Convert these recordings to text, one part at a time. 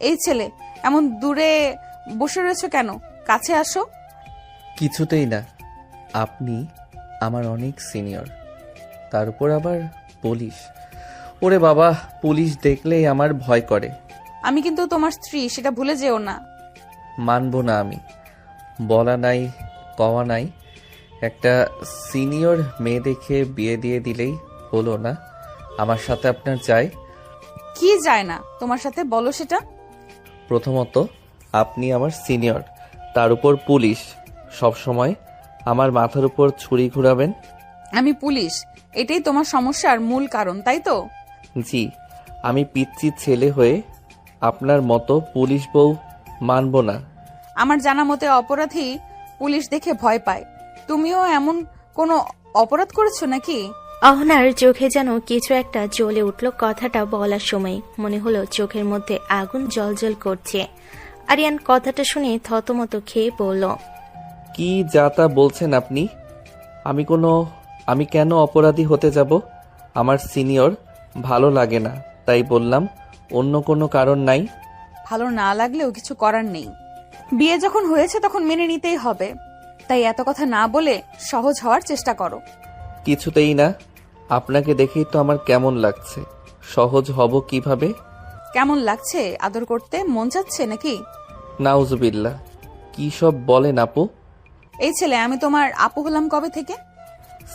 এই ছেলে, এমন দূরে বসে রয়েছো কেন? কাছে আসো। কিছুতেই না। আপনি আমার অনেক সিনিয়র, তার উপর আবার পুলিশ। ওরে বাবা, পুলিশ দেখলেই আমার ভয় করে। আমি কিন্তু তোমার স্ত্রী, সেটা ভুলে যেও না। মানব না আমি। বলা নাই কওয়া নাই, একটা সিনিয়র মেয়ে দেখে বিয়ে দিয়ে দিলেই হলো না? আমার সাথে আপনার চাই? কি যায় না তোমার সাথে, বলো সেটা। প্রথমত, আপনি আমার সিনিয়র, তার উপর পুলিশ। সব সময় আমার মাথার উপর ছুরি ঘুরাবেন? আমি পুলিশ, এটাই তোমার সমস্যার মূল কারণ, তাই তো? জি, আমি পিচ্চি ছেলে হয়ে আপনার মতো পুলিশ বউ মানব না। আমার জানা মতে অপরাধী পুলিশ দেখে ভয় পায়। তুমিও এমন কোনো অপরাধ করেছো নাকি? অহনার চোখে যেন কিছু একটা জ্বলে উঠল। কথাটা বলার সময় মনে হলো চোখের মধ্যে আগুন জ্বলজ্বল করছে। আরিয়ান কথাটা শুনে থতমত খেয়ে বলল, কি যা তা বলছেন আপনি? আমি কেন অপরাধী হতে যাব? আমার সিনিয়র ভালো লাগে না, তাই বললাম। অন্য কোনো কারণ নাই? ভালো না লাগলেও কিছু করার নেই। বিয়ে যখন হয়েছে তখন মেনে নিতেই হবে। তাই এত কথা না বলে সহজ হওয়ার চেষ্টা করো। কিছুতেই না। আপনাকে দেখেই তো আমার কেমন লাগছে। সহজ হব কিভাবে? কেমন লাগছে? আদর করতে মন চাচ্ছে নাকি? নাউজুবিল্লাহ, কি সব বলেন আপু? এই ছেলে, আমি তোমার আপু হলাম কবে থেকে?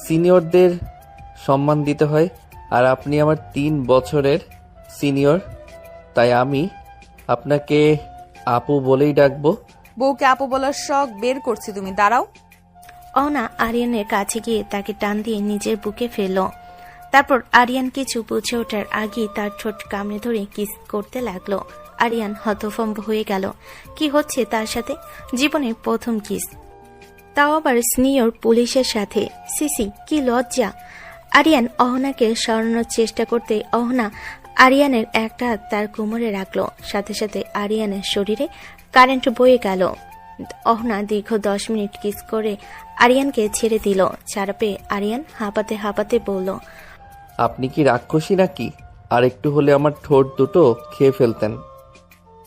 সিনিয়রদের সম্মান দিতে হয়, আর আপনি আমার 3 বছরের সিনিয়র, তাই আমি আপনাকে আপু বলেই ডাকবো। বউকে আপু বলার শখ বের করছি তুমি, দাঁড়াও। অহনা আরিয়ানের কাছে গিয়ে তাকে টান দিয়ে নিজের বুকে ফেলল। তারপর আরিয়ান কিছু বুঝে ওঠার আগেই তার ঠোঁট কামড়ে ধরে কিস করতে লাগলো। আরিয়ান হতভম্ব হয়ে গেল। কি হচ্ছে তার সাথে? জীবনের প্রথম কিস, তাও আবার সিনিয়র পুলিশের সাথে। সিসি, কি লজ্জা! আরিয়ান অহনাকে সরানোর চেষ্টা করতে অহনা আরিয়ানের একটা হাত তার কোমরে রাখলো। সাথে সাথে আরিয়ানের শরীরে কারেন্ট বয়ে গেল। অহনা দীর্ঘ 10 মিনিট কিস করে আরিয়ানকে ছেড়ে দিল। ছাড়া পেয়ে আরিয়ান হাঁপাতে হাঁপাতে বলল, আপনি কি রাক্ষসী নাকি? আর একটু হলে আমার ঠোঁট দুটো খেয়ে ফেলতেন।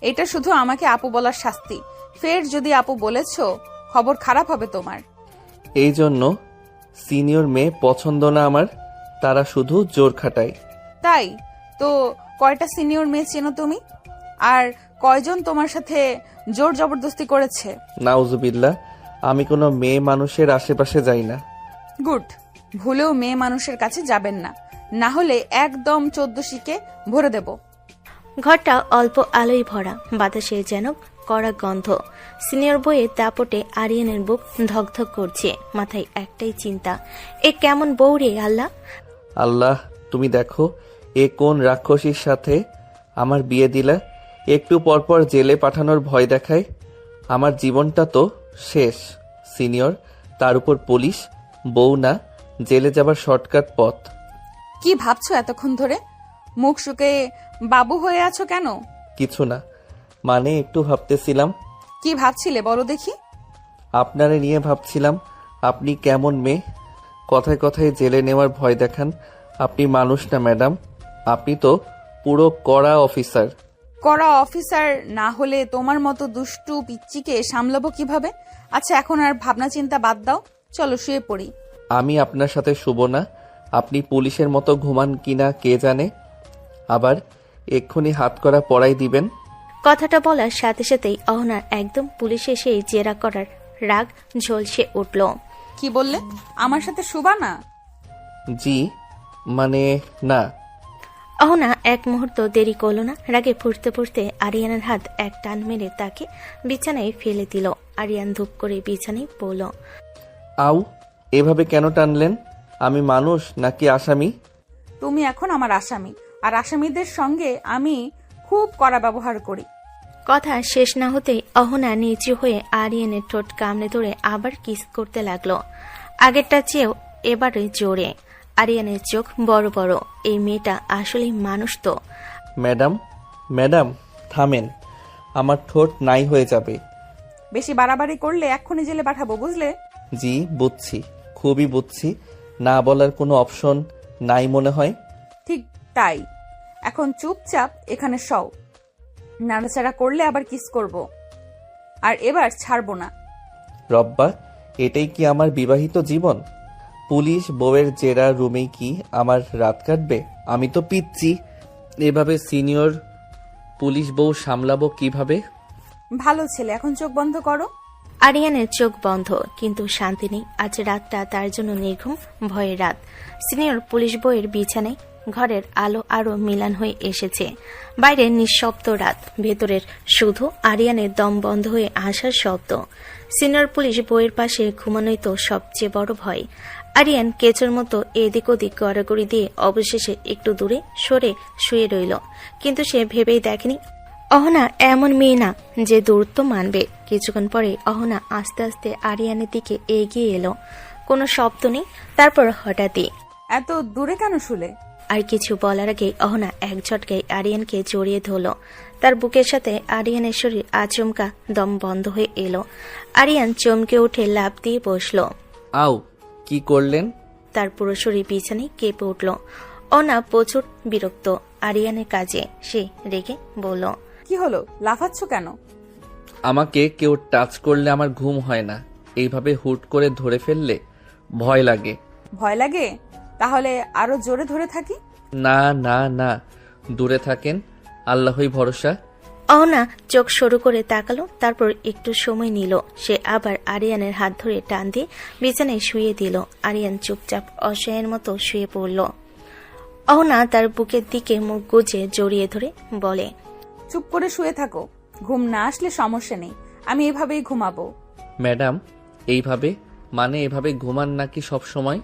এটা শুধু আমাকে আপু বলার শাস্তি। ফের যদি আপু বলেছো, খবর খারাপ হবে তোমার। এই জন্য সিনিয়র মেয়ে পছন্দ না আমার, তারা শুধু জোর খাটায়। তাই তো? কয়টা সিনিয়র মেয়ে চেনো তুমি? আর কয়জন তোমার সাথে জোর জবরদস্তি করেছে? নাউজুবিল্লাহ, আমি কোনো মেয়ে মানুষের আশেপাশে যাই না। গুড। ভুলেও মেয়ে মানুষের কাছে যাবেন না, না হলে একদম 14 শিকে ভরে দেব। ঘরটা অল্প আলোয় ভরা, বাতাসে যেন কড়া গন্ধ। সিনিয়র বইয়ের দাপটে আরিয়ানের বুক ধকধক করছে। মাথায় একটাই চিন্তা, এ কেমন বউ রে আল্লাহ! আল্লাহ, তুমি দেখো এ কোন রাক্ষসীর সাথে আমার বিয়ে দিলা। একটু পরপর জেলে পাঠানোর ভয় দেখায়। আমার জীবনটা তো শেষ। সিনিয়র, তার উপর পুলিশ, বউ না, জেলে যাবার শর্টকাট পথ। কি ভাবছো এতক্ষণ ধরে? মুখ শুকে বাবু হয়ে আছো কেন? কিছু না, মানে একটু ভাবতেছিলাম। কি ভাবছিলে বলো দেখি? আপনারে নিয়ে ভাবছিলাম। আপনি কেমন মেয়ে, কথায় কথায় জেলে নেওয়ার ভয় দেখান। আপনি মানুষ না ম্যাডাম, আপনি তো পুরো কড়া অফিসার। কড়া অফিসার না হলে তোমার মতো দুষ্টু পিচ্চিকে সামলাবো কিভাবে? আচ্ছা, এখন আর ভাবনা চিন্তা বাদ দাও, চলো শুয়ে পড়ি। আমি আপনার সাথে শুব না। আপনি পুলিশের মতো ঘুমান কিনা কে জানে। আবার এক্ষুনি হাত করা পড়াই দিবেন। কথাটা বলার সাথে সাথেই অহনার একদম পুলিশে সেই জেরা করার রাগ ঝলসে উঠল। কি বললে? আমার সাথে শুবা না? জি, মানে না। অহনা এক মুহূর্ত দেরি করল না। রাগে ফুটতে ফুটতে আরিয়ানের হাত এক টান মেরে তাকে বিছানায় ফেলে দিল। আরিয়ান ধূপ করে বিছানায় পড়ল। আউ, এভাবে কেন টানলেন? আমি মানুষ নাকি আসামি? তুমি এখন আমার আসামি, আর আসামিদের সঙ্গে আমি খুব কড়া ব্যবহার করি। কথা শেষ না হতেই অহনা নিচু হয়ে আরিয়ানের ঠোঁট কামড়ে ধরে আবার কিস করতে লাগলো। আগেরটা চেয়েও এবারে জোরে। আরিয়ানের চোখ বড় বড়। এই মেয়েটা আসলে মানুষ তো। ম্যাডাম, ম্যাডাম থামেন, আমার ঠোঁট নাই হয়ে যাবে। বেশি বাড়াবাড়ি করলে এক্ষুনি জেলে পাঠাবো, বুঝলে? জি বুঝছি, খুবই বুঝছি। না বলার কোনো অপশন নাই মনে হয়। ঠিক তাই। এখন চুপচাপ এখানে শও। নাড়াচাড়া করলে আবার কিস করব, আর এবার ছাড়বো না। রব্বা, এটাই কি আমার বিবাহিত জীবন? পুলিশ বউয়ের জেরা রুমেই কি আমার রাত কাটবে? আমি তো পিচ্ছি, এভাবে সিনিয়র পুলিশ বউ সামলাবো কিভাবে? ভালো ছেলে, এখন চোখ বন্ধ করো। আরিয়ানের চোখ বন্ধ, কিন্তু শান্তি নেই। আজ রাতটা তার জন্য নির্ঘুম, ভয়ের রাত। সিনিয়র পুলিশ বইয়ের বিছানায় ঘরের আলো আরো মিলান হয়ে এসেছে। বাইরে নিঃশব্দ রাত, ভেতরের শুধু আরিয়ানের দম বন্ধ হয়ে আসার শব্দ। সিনিয়র পুলিশ বইয়ের পাশে ঘুমানোই তো সবচেয়ে বড় ভয়। আরিয়ান কেচোর মতো এদিক ওদিক গড়াগড়ি দিয়ে অবশেষে একটু দূরে সরে শুয়ে রইল। কিন্তু সে ভেবেই দেখেনি অহনা এমন মেয়ে না যে দূরত্ব মানবে। কিছুক্ষণ পরে অহনা আস্তে আস্তে আরিয়ানের দিকে এগিয়ে এলো। কোনো শব্দ নেই। তারপর হঠাৎই এত দূরে কেন শুলে? আর কিছু বলার আগে অহনা এক ঝটকায় আরিয়ানকে জড়িয়ে ধরল। তার বুকের সাথে আরিয়ানের শরীর আচমকা দম বন্ধ হয়ে এলো। আরিয়ান চমকে উঠে লাফ দিয়ে বসল। আউ, কি করলেন? তার পুরো শরীর বিছানায় কেঁপে উঠল। অহনা প্রচুর বিরক্ত আরিয়ানের কাজে। সে রেগে বলল, কি হলো, লাফাচ্ছ কেন? আমাকে কেউ টাচ করলে আমার ঘুম হয় না, এইভাবে হুট করে ধরে ফেললে ভয় লাগে। ভয় লাগে? তাহলে আরো জোরে ধরে থাকি। না না না, দূরে থাকেন, আল্লাহই ভরসা। অহনা চোখ সরু করে তাকালো। তারপর একটু সময় নিল। সে আবার আরিয়ানের হাত ধরে টান দিয়ে বিছানায় শুয়ে দিল। আরিয়ান চুপচাপ অসহায়ের মতো শুয়ে পড়ল। অহনা তার বুকের দিকে মুখ গুজে জড়িয়ে ধরে বলে, চুপ করে শুয়ে থাকো, ঘুম না আসলে সমস্যা নেই, আমি এভাবেই ঘুমাবো। ম্যাডাম, এইভাবে মানে এভাবে ঘুমান নাকি সব সময়?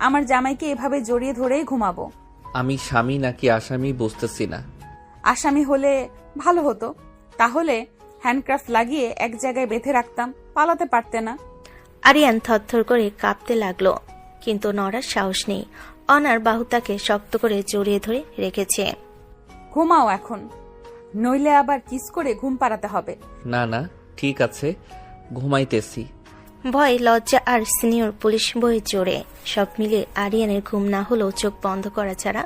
আমার জামাইকে এভাবে জড়িয়ে ধরেই ঘুমাবো। আমি স্বামী নাকি আসামি বুঝতেছি না। আসামি হলে ভালো হতো, তাহলে হ্যান্ডক্রাফট লাগিয়ে এক জায়গায় বেঁধে রাখতাম, পালাতে পারতে না। আরিয়ান থরথর করে কাঁপতে লাগলো, কিন্তু নড়ার সাহস নেই। অনার বাহু তাকে শক্ত করে জড়িয়ে ধরে রেখেছে। ঘুমাও এখন, নইলে আবার কিস করে ঘুম পাড়াতে হবে। না না, ঠিক আছে, ঘুমাইতেছি। ভয়, লজ্জা আর সিনিয়র পুলিশ বইয়ে জোরে সব মিলে আরিয়ানের ঘুম না হলেও চোখ বন্ধ করা ছাড়া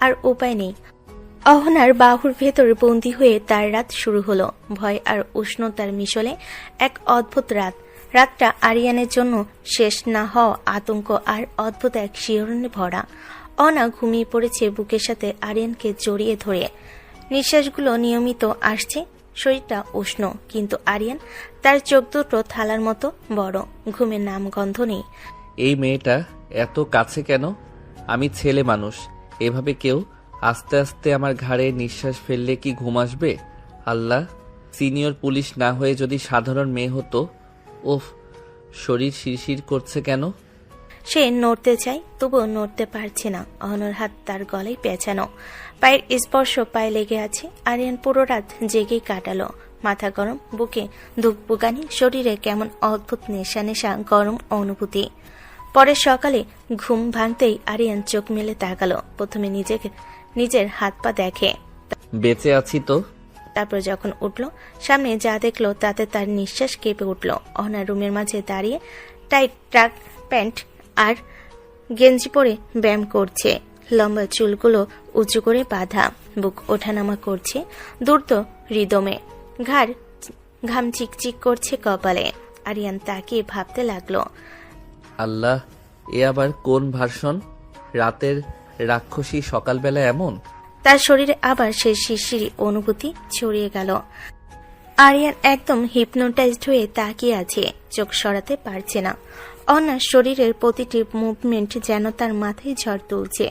আর উপায় নেই। অহনার বাহুর ভেতর বন্দী হয়ে তার রাত শুরু হলো। ভয় আর উষ্ণতার মিশলে এক অদ্ভুত রাত। রাতটা আরিয়ানের জন্য শেষ না হওয়া আতঙ্ক আর অদ্ভুত এক শিহরণে ভরা। অহনা ঘুমিয়ে পড়েছে বুকের সাথে আরিয়ানকে জড়িয়ে ধরে। নিঃশ্বাসগুলো নিয়মিত আসছে, শরীরটা উষ্ণ, কিন্তু আরিয়ান তার চোখ দুটো থালার মতো বড়। ঘুমের নাম গন্ধ নেই। এই মেয়েটা এত কাছে কেন? আমি ছেলে মানুষ, এভাবে কেউ আস্তে আস্তে আমার ঘাড়ে নিঃশ্বাস ফেললে কি ঘুম আসবে? আল্লাহ, সিনিয়র পুলিশ না হয়ে যদি সাধারণ মেয়ে হতো। ওফ, শরীর শিরশির করছে কেন? সে নড়তে চায়, তবুও নড়তে পারছে না। অহনার হাত তার গলায় পেঁচানো, পায়ের স্পর্শ পায়ে লেগে আছে। আরিয়ান পুরো রাত জেগেই কাটালো। মাথা গরম, বুকে ধুকপুকানি, শরীরে কেমন অদ্ভুত নেশা নেশা গরম অনুভূতি। পরের সকালে ঘুম ভাঙতেই আরিয়ান চোখ মেলে তাকালো। প্রথমে নিজের হাত পা দেখে, বেঁচে আছি তো। তারপর যখন উঠল, সামনে যা দেখলো তাতে তার নিঃশ্বাস কেঁপে উঠল। অহনা রুমের মাঝে দাঁড়িয়ে টাইট ট্রাক প্যান্ট আর গেঞ্জি পরে ব্যায়াম করছে। লম্বা চুলগুলো উঁচু করে বাঁধা, বুক ওঠানামা করছে দ্রুত রিদমে, ঘাম চিকচিক করছে কপালে। আরিয়ান তাকিয়ে ভাবতে লাগলো, আল্লাহ, এ আবার কোন ভার্সন? রাতের রাক্ষসী সকালবেলা এমন? তার শরীরে আবার সেই শিরশিরি অনুভূতি ছড়িয়ে গেল। আরিয়ান একদম হিপনোটাইজড হয়ে তাকিয়ে আছে, চোখ সরাতে পারছে না। অহনার শরীরের প্রতিটি মুভমেন্ট যেন তার মাথায় ঝড় তুলছে।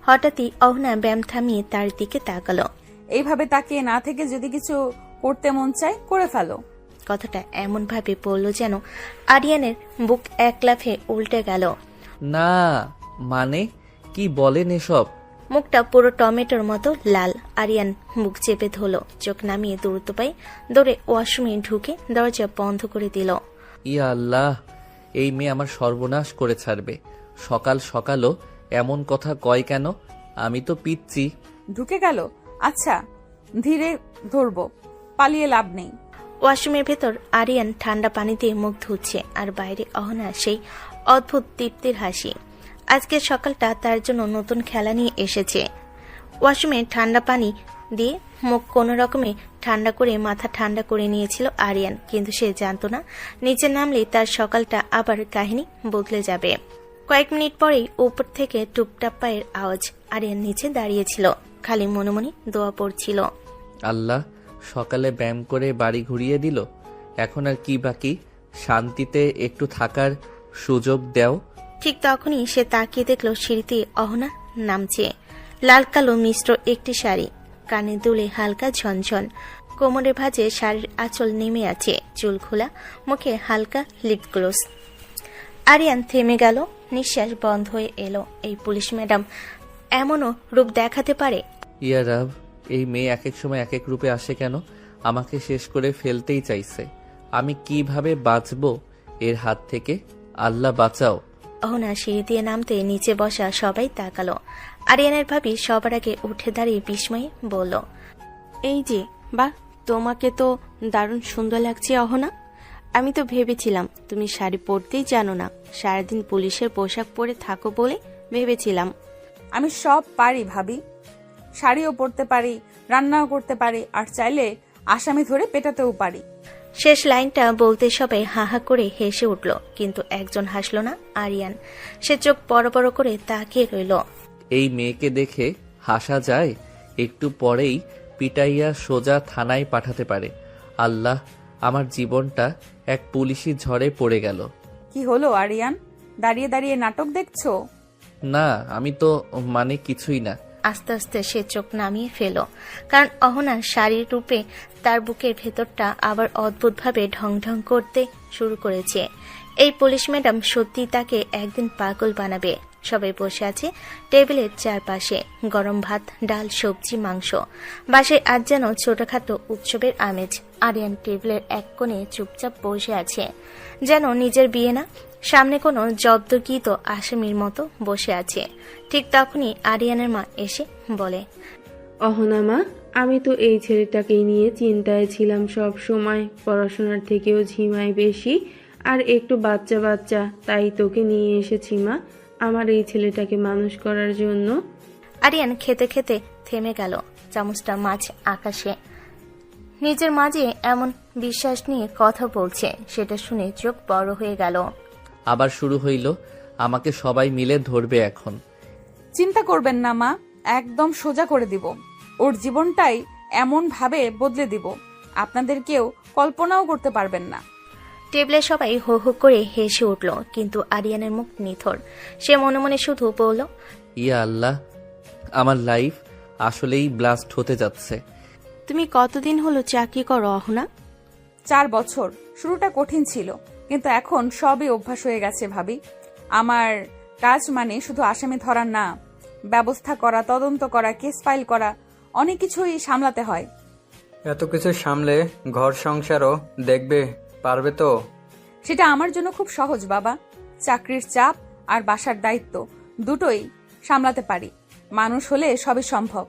হঠাৎই অহনা ব্যায়াম থামিয়ে তার দিকে তাকালো। এইভাবে তাকিয়ে না থেকে যদি কিছু করতে মন চায়, করে ফেলো। কথাটা এমন ভাবে বলল যেন আরিয়ানের বুক এক লাফে উল্টে গেল। না মানে কি বলেন এসব? মুখটা পুরো টমেটোর মতো লাল। আরিয়ান মুখ চেপে ধরল, চোখ নামিয়ে দ্রুত পায়ে দৌড়ে ওয়াশরুমে ঢুকে দরজা বন্ধ করে দিল। ইয়া আল্লাহ, এই মেয়ে আমার সর্বনাশ করে ছাড়বে। সকাল সকালও এমন কথা কয় কেন? আমি তো পিচ্ছি। ঢুকে গেল, আচ্ছা ধীরে ধরবো, পালিয়ে লাভ নেই। ওয়াশরুমের ভেতর আরিয়ান ঠান্ডা পানি দিয়ে মুখ ধুচ্ছে, আর বাইরে অহনা সেই অদ্ভুত তৃপ্তির হাসি। আজকের সকালটা তার জন্য নতুন খেলা নিয়ে এসেছে। ওয়াশরুমে ঠান্ডা পানি দিয়ে মুখ কোনো রকমে ঠান্ডা করে মাথা ঠান্ডা করে নিয়েছিল আরিয়ান, কিন্তু সে জানতো না নিচে নামলেই তার সকালটা আবার কাহিনী বদলে যাবে। কয়েক মিনিট পরেই উপর থেকে টুপটাপ পায়ের আওয়াজ। আরিয়ান নিচে দাঁড়িয়েছিল, খালি মনে মনে দোয়া পড়ছিল। আল্লাহ সকালে ব্যায়াম করে বাড়ি ঘুরিয়ে দিল, এখন আর কি বাকি? শান্তিতে একটু থাকার সুযোগ দাও। ঠিক তখনই সে তাকিয়ে দেখল সিঁড়িতে অহনা নামছে। লাল কালো মিশ্র একটি শাড়ি, কানে দুলে হালকা ঝনঝন, কোমরে ভাঁজে শাড়ির আঁচল নেমে আছে, চুল খোলা, মুখে হালকা লিপ গ্লোস। আরিয়ান থেমে গেল, নিঃশ্বাস বন্ধ হয়ে এলো। এই পুলিশ ম্যাডাম এমনও রূপ দেখাতে পারে? ইয়া রাব, এই মেয়ে এক এক সময় এক এক রূপে আসে কেন? আমাকে শেষ করে ফেলতেই চাইছে। আমি কিভাবে বাঁচবো এর হাত থেকে? আল্লাহ বাঁচাও। অহনা সিঁড়ি দিয়ে নামতে নিচে বসা সবাই তাকালো। আরিয়ানের ভাবি সবার আগে উঠে দাঁড়িয়ে বিস্ময়ে বলল, এই যে, বাহ, তোমাকে তো দারুণ সুন্দর লাগছে অহনা। আমি তো ভেবেছিলাম তুমি শাড়ি পরতেই জানো না, সারাদিন পুলিশের পোশাক পরে থাকো বলে ভেবেছিলাম। আমি সব পারি ভাবি, শাড়িও পরতে পারি, রান্নাও করতে পারি, আর চাইলে আসামি ধরে পেটাতেও পারি। শেষ লাইনটা বলতে সবাই হাহা করে হেসে উঠল, কিন্তু একজন হাসল না, আরিয়ান। সে চোখ বড় বড় করে তাকিয়ে রইল। এই মেয়েকে দেখে হাসা যায়? একটু পরেই পিটাইয়া সোজা থানায় পাঠাতে পারে। আল্লাহ, আমার জীবনটা এক পুলিশি ঝড়ে পড়ে গেল। কি হলো আরিয়ান, দাঁড়িয়ে দাঁড়িয়ে নাটক দেখছো? না, আমি তো মানে কিছুই না। আস্তে আস্তে সে চোখ নামিয়ে ফেল, কারণ অহনার শাড়ির রূপে তার বুকের ভেতরটা আবার অদ্ভুতভাবে ঢং ঢং করতে শুরু করেছে। এই পুলিশ ম্যাডাম সত্যি তাকে একদিন পাগল বানাবে। সবাই বসে আছে টেবিলের চারপাশে, গরম ভাত, ডাল, সবজি, মাংস। বাসায় আজ যেন ছোটখাটো উৎসবের আমেজ। আরিয়ান টেবিলের এক কোণে চুপচাপ বসে আছে, যেন নিজের বিয়ে না, সামনে কোনো জব্দকৃত আসামির মতো বসে আছে। ঠিক তখনই আরিয়ানের মা এসে বলে, অহনা মা, আমি তো এই ছেলেটাকে নিয়ে চিন্তায় ছিলাম সব সময়। পড়াশোনার থেকেও ঝিমায় বেশি, আর একটু বাচ্চা বাচ্চা, তাই তোকে নিয়ে এসেছি মা, আমার এই ছেলেটাকে মানুষ করার জন্য। আরিয়ান খেতে খেতে থেমে গেল, চামচটা মাছ আকাশে। নিজের মাঝে এমন বিশ্বাস নিয়ে কথা বলছে, সেটা শুনে চোখ বড় হয়ে গেল। আবার শুরু হইল, আমাকে সবাই মিলে ধরবে এখন। চিন্তা করবেন না মা, একদম সোজা করে দিব। ওর জীবনটাই এমন ভাবে বদলে দিব, আপনাদের কেউ কল্পনাও করতে পারবেন না। টেবিলে সবাই হো হো করে হেসে উঠল, কিন্তু আরিয়ানের মুখ নিথর। সে মনে মনে শুধু বলল, ইয়া আল্লাহ, আমার লাইফ আসলেই ব্লাস্ট হতে যাচ্ছে। তুমি কতদিন হলো চাকরি করো অহনা? 4 বছর। শুরুটা কঠিন ছিল, কিন্তু এখন সবই অভ্যাস হয়ে গেছে ভাবি। আমার কাজ মানে শুধু আসামি ধরা না, ব্যবস্থা করা, তদন্ত করা, কেস ফাইল করা, অনেক কিছুই সামলাতে হয়। এত কিছু সামলে ঘর সংসারও দেখবে পারবে তো? সেটা আমার জন্য খুব সহজ বাবা। চাকরির চাপ আর বাসার দায়িত্ব দুটোই সামলাতে পারি। মানুষ হলে সবই সম্ভব।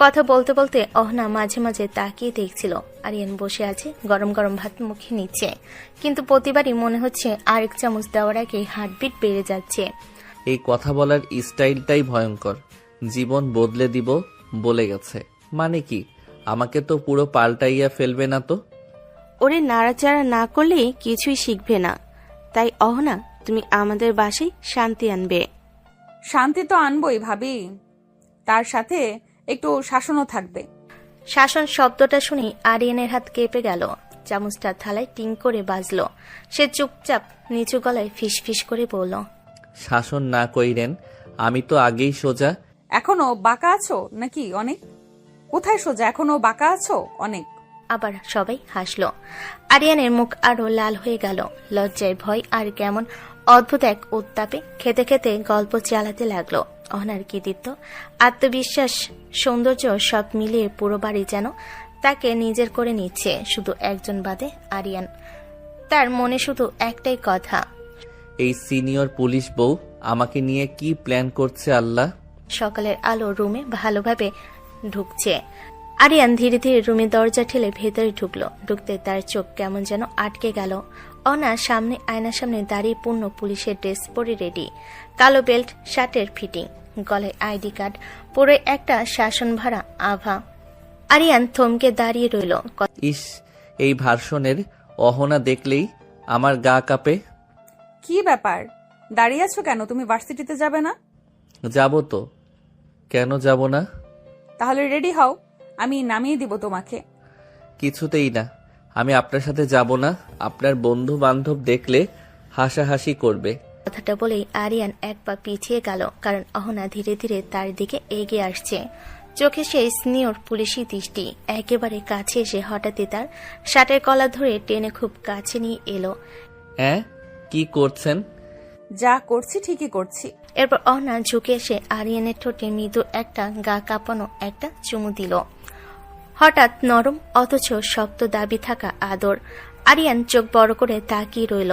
কথা বলতে বলতে অহনা মাঝে মাঝে তাকিয়ে দেখছিল আরিয়ান বসে আছে, গরম গরম ভাত মুখে নিচ্ছে, কিন্তু প্রতিবারই মনে হচ্ছে আরেক চামচ দেওয়ার আগে হার্টবিট বেড়ে যাচ্ছে। এই কথা বলার স্টাইলটাই ভয়ঙ্কর। জীবন বদলে দিব বলে গেছে মানে কি? আমাকে তো পুরো পাল্টাইয়া ফেলবে না তো? ওরে নাড়াচাড়া না করলে কিছুই শিখবে না। তাই অহনা, তুমি আমাদের বাসায় শান্তি আনবে। শান্তি তো আনবই ভাবি, তার সাথে একটু শাসনও থাকবে। শাসন শব্দটা শুনে আরিয়ানের হাত কেঁপে গেল, চামচটা থালায় টিং করে বাজলো। সে চুপচাপ নিচু গলায় ফিস ফিস করে বলল, শাসন না কইরেন, আমি তো আগেই সোজা। এখনো বাঁকা আছো নাকি অনেক? কোথায় সোজা, এখনো বাঁকা আছো অনেক? আবার সবাই হাসলো। আরিয়ানের মুখ আরো লাল হয়ে গেল, লজ্জায়, ভয় আর কেমন অদ্ভুত এক উত্তাপে খেতে খেতে গল্প চালাতে লাগলো। অহনার কৃতিত্ব, আত্মবিশ্বাস, সৌন্দর্য সব মিলিয়ে পুরো বাড়ি যেন তাকে নিজের করে নিচ্ছে, শুধু একজন বাদে আরিয়ান। তার মনে শুধু একটাই কথা, এই সিনিয়র পুলিশ বউ আমাকে নিয়ে কি প্ল্যান করছে আল্লাহ। সকালের আলো রুমে ভালোভাবে ঢুকছে। আরিয়ান ধীরে ধীরে রুমের দরজা ঠেলে ভেতরে ঢুকলো। ঢুকতে তার চোখ কেমন যেন আটকে গেল। অনা সামনে, আয়নার সামনে দাঁড়িয়ে পূর্ণ পুলিশের ড্রেস পরে রেডি, কালো বেল্ট, শার্টের ফিটিং, গলায় আইডি কার্ড, পরে একটা শাসন ভাড়া আভা। আরিয়ান থমকে দাঁড়িয়ে রইল। ইস, এই ভার্সনের অহনা দেখলেই আমার গা কাঁপে। কি ব্যাপার, দাঁড়িয়ে আছো কেন? তুমি ভার্সিটিতে যাবে না? যাব তো, কেন যাব না? তাহলে রেডি হও, আমি নামিয়ে দিব তোমাকে। কিছুতেই না, আমি আপনার সাথে যাব না। আপনার বন্ধু বান্ধব দেখলে হাসাহাসি করবে। কথাটা বলেই আরিয়ান এক পা পিছিয়ে গেল, কারণ অহনা ধীরে ধীরে তার দিকে এগিয়ে আসছে। চোখে সেই স্নেহর পুলিশি দৃষ্টি। একেবারে কাছে এসে হঠাৎই তার শার্টের কলার ধরে টেনে খুব কাছে নিয়ে এলো। হ্যাঁ, কি করছেন? যা করছি ঠিকই করছি। এরপর অহনা ঝুঁকে এসে আরিয়ানের ঠোঁটে মৃদু একটা গা কাঁপানো একটা চুমু দিল। হঠাৎ নরম অথচ শক্ত দাবি থাকা আদর। আরিয়ান চোখ বড় করে তাকিয়ে রইল।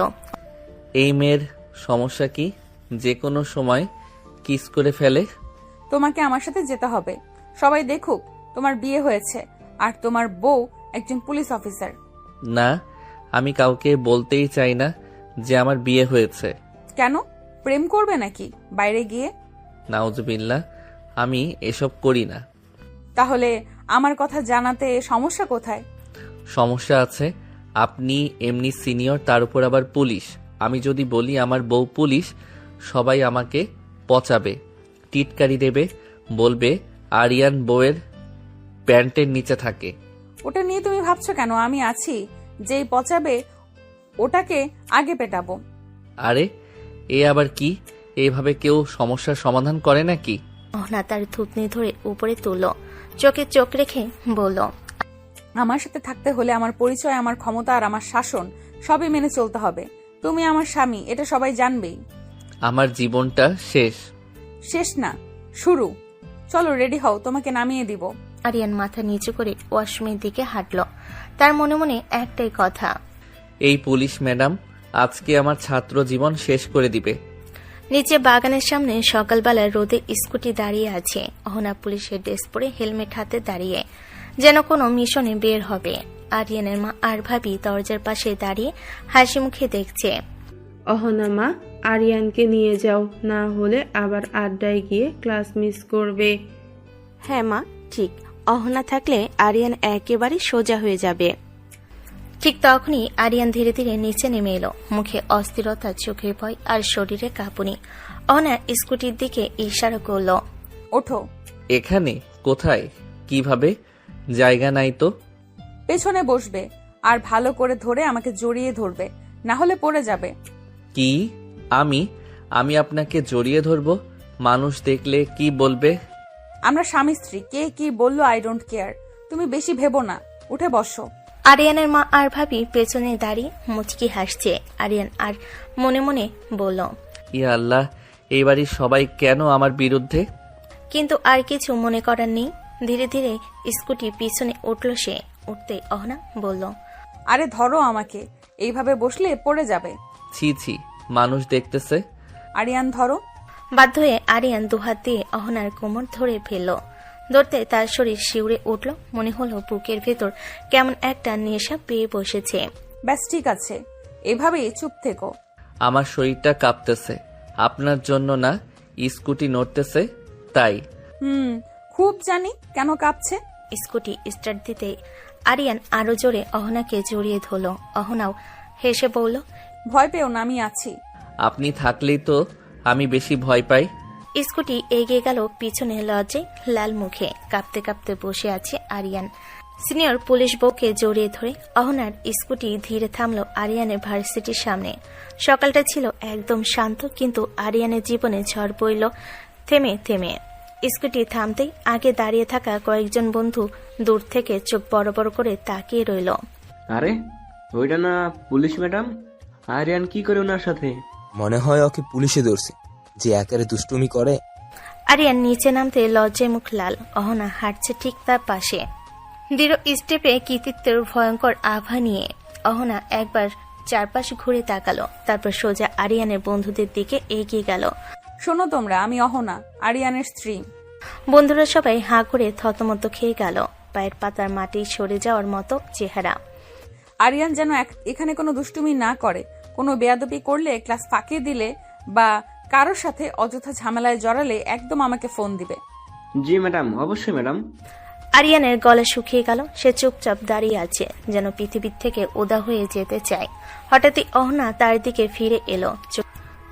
এই মেয়ের সমস্যা কি? যে কোনো সময় কিস করে ফেলে। তোমাকে আমার সাথে যেতে হবে, সবাই দেখুক তোমার বিয়ে হয়েছে আর তোমার বউ একজন পুলিশ অফিসার। না, আমি কাউকে বলতেই চাই না যে আমার বিয়ে হয়েছে। কেন, প্রেম করবে নাকি বাইরে গিয়ে? নাউজুবিল্লাহ, আমি এসব করি না। তাহলে আমার কথা জানাতে সমস্যা কোথায়? সমস্যা আছে, আপনি এমনি সিনিয়র, তার উপর আবার পুলিশ। আমি যদি বলি আমার বউ পুলিশ, সবাই আমাকে পচাবে, টিটকারি দেবে, বলবে আরিয়ান বউয়ের প্যান্টের নিচে থাকে। ওটা নিয়ে তুমি ভাবছো কেন? আমি আছি, যেই পচাবে ওটাকে আগে পেটাবো। আরে, এ আবার কি? এইভাবে কেউ সমস্যার সমাধান করে নাকি? অহনা তার থুতনি ধরে উপরে তুলল, চোখে চোখ রেখে বলল, আমার সাথে থাকতে হলে আমার পরিচয়, আমার ক্ষমতা আর আমার শাসন সবই মেনে চলতে হবে। তুমি আমার স্বামী, এটা সবাই জানবেই। আমার জীবনটা শেষ। শেষ না, শুরু। চলো রেডি হও, তোমাকে নামিয়ে দিব। আরিয়ান মাথা নিচু করে ওয়াশরুমের দিকে হাঁটল। তার মনে মনে একটাই কথা, এই পুলিশ ম্যাডাম আজকে আমার ছাত্র জীবন শেষ করে দিবে। নিচে বাগানের সামনে সকালবেলায় রোদে স্কুটি দাঁড়িয়ে আছে। অহনা পুলিশের ড্রেস পরে হেলমেট হাতে দাঁড়িয়ে, যেন কোনো মিশনে বের হবে। আরিয়ানের মা আর ভাবি দরজার পাশে দাঁড়িয়ে হাসি মুখে দেখছে। অহনা মা, আরিয়ানকে নিয়ে যাও, না হলে আবার আড্ডায় গিয়ে ক্লাস মিস করবে। হ্যাঁ মা, ঠিক। অহনা থাকলে আরিয়ান একেবারে সোজা হয়ে যাবে। ঠিক তখনই আরিয়ান ধীরে ধীরে নিচে নেমে এলো, মুখে অস্থিরতা, চোখে ভয় আর শরীরে কাঁপুনি। অহনা স্কুটির দিকে ইশারা করল। ওঠো। এখানে? কোথায়? কিভাবে? জায়গা নাই তো। পেছনে বসবে আর ভালো করে ধরে আমাকে জড়িয়ে ধরবে, না হলে পড়ে যাবে। কি? আমি আপনাকে জড়িয়ে ধরবো? মানুষ দেখলে কি বলবে? আমরা স্বামী স্ত্রী, কে কি বললো আই ডোন্ট কেয়ার। তুমি বেশি ভেবো না, উঠে বসো। আরিয়ানের মা আর ভাবি পেছনে দাঁড়িয়ে মুচকি হাসছে। আরিয়ান আর মনে মনে বলল, ইয়া আল্লাহ, এই বাড়ির সবাই কেন আমার বিরুদ্ধে? কিন্তু আর কিছু মনে করার নেই। ধীরে ধীরে স্কুটি পিছনে উঠল সে। উঠতে অহনা বলল, আরে ধরো আমাকে, এইভাবে বসলে পড়ে যাবে। ছি ছি, মানুষ দেখতেছে। আরিয়ান ধরো। বাধ্য হয়ে আরিয়ান দুহাত দিয়ে অহনার কোমর ধরে ফেলল। ধরতে তার শরীর শিউরে উঠল, মনে হলো বুকের ভেতর কেমন একটা নেশা পেয়ে বসেছে। ব্যাস ঠিক আছে, এভাবেই চুপ থেকো। আমার শরীরটা কাঁপতেছে, আপনার জন্য না, স্কুটি নড়তেছে তাই। খুব জানি কেন কাঁপছে। স্কুটি স্টার্ট দিতে আরিয়ান আরো জোরে অহনাকে জড়িয়ে ধরল। অহনাও হেসে বলল, ভয় পেও না, আমি আছি। আপনি থাকলেই তো আমি বেশি ভয় পাই। স্কুটি এগিয়ে গেল পিছনে। লজ্জায় লাল মুখে কাঁপতে কাঁপতে বসে আছে আরিয়ান। সিনিয়র পুলিশ বউকে জড়িয়ে ধরে অহনার স্কুটি ধীরে থামলো আরিয়ানের ভার্সিটির সামনে। সকালটা ছিল একদম শান্ত, কিন্তু আরিয়ানের জীবনে ঝড় বইল থেমে থেমে। স্কুটি থামতেই আগে দাঁড়িয়ে থাকা কয়েকজন বন্ধু দূর থেকে চোখ বড় বড় করে তাকিয়ে রইল। আরে ওইটা না পুলিশ ম্যাডাম? আরিয়ান কি করে ওনার সাথে? মনে হয় ওকে পুলিশে ধরছে, যে একারে দুষ্টুমি করে। আরিয়ান নিচে নামতে লজ্জায় মুখ লাল। অহনা হাঁটছে ঠিক তার পাশে, দৃঢ় স্টেপে কৃতিত্বের ভয়ঙ্কর আভা নিয়ে। অহনা একবার চারপাশ ঘুরে তাকালো, তারপর সোজা আরিয়ানের বন্ধুদের দিকে এগিয়ে গেল। শোনো তোমরা, আমি অহনা, আরিয়ানের স্ত্রী। বন্ধুরা সবাই হাঁ করে থতমত খেয়ে গেল। পায়ের পাতার মাটি সরে যাওয়ার মতো চেহারা। আরিয়ান যেন এখানে কোনো দুষ্টুমি না করে, কোনো বেয়াদবি করলে, ক্লাস ফাঁকি দিলে বা কারোর সাথে অযথা ঝামেলায় জড়ালে একদম আমাকে ফোন দিবে। জি ম্যাডাম, অবশ্যই ম্যাডাম। আরিয়ানের গলা শুকিয়ে গেল। সে চুপচাপ দাঁড়িয়ে আছে, যেন পৃথিবীর থেকে উদা হয়ে যেতে চায়। হঠাৎই অহনা তার দিকে ফিরে এলো,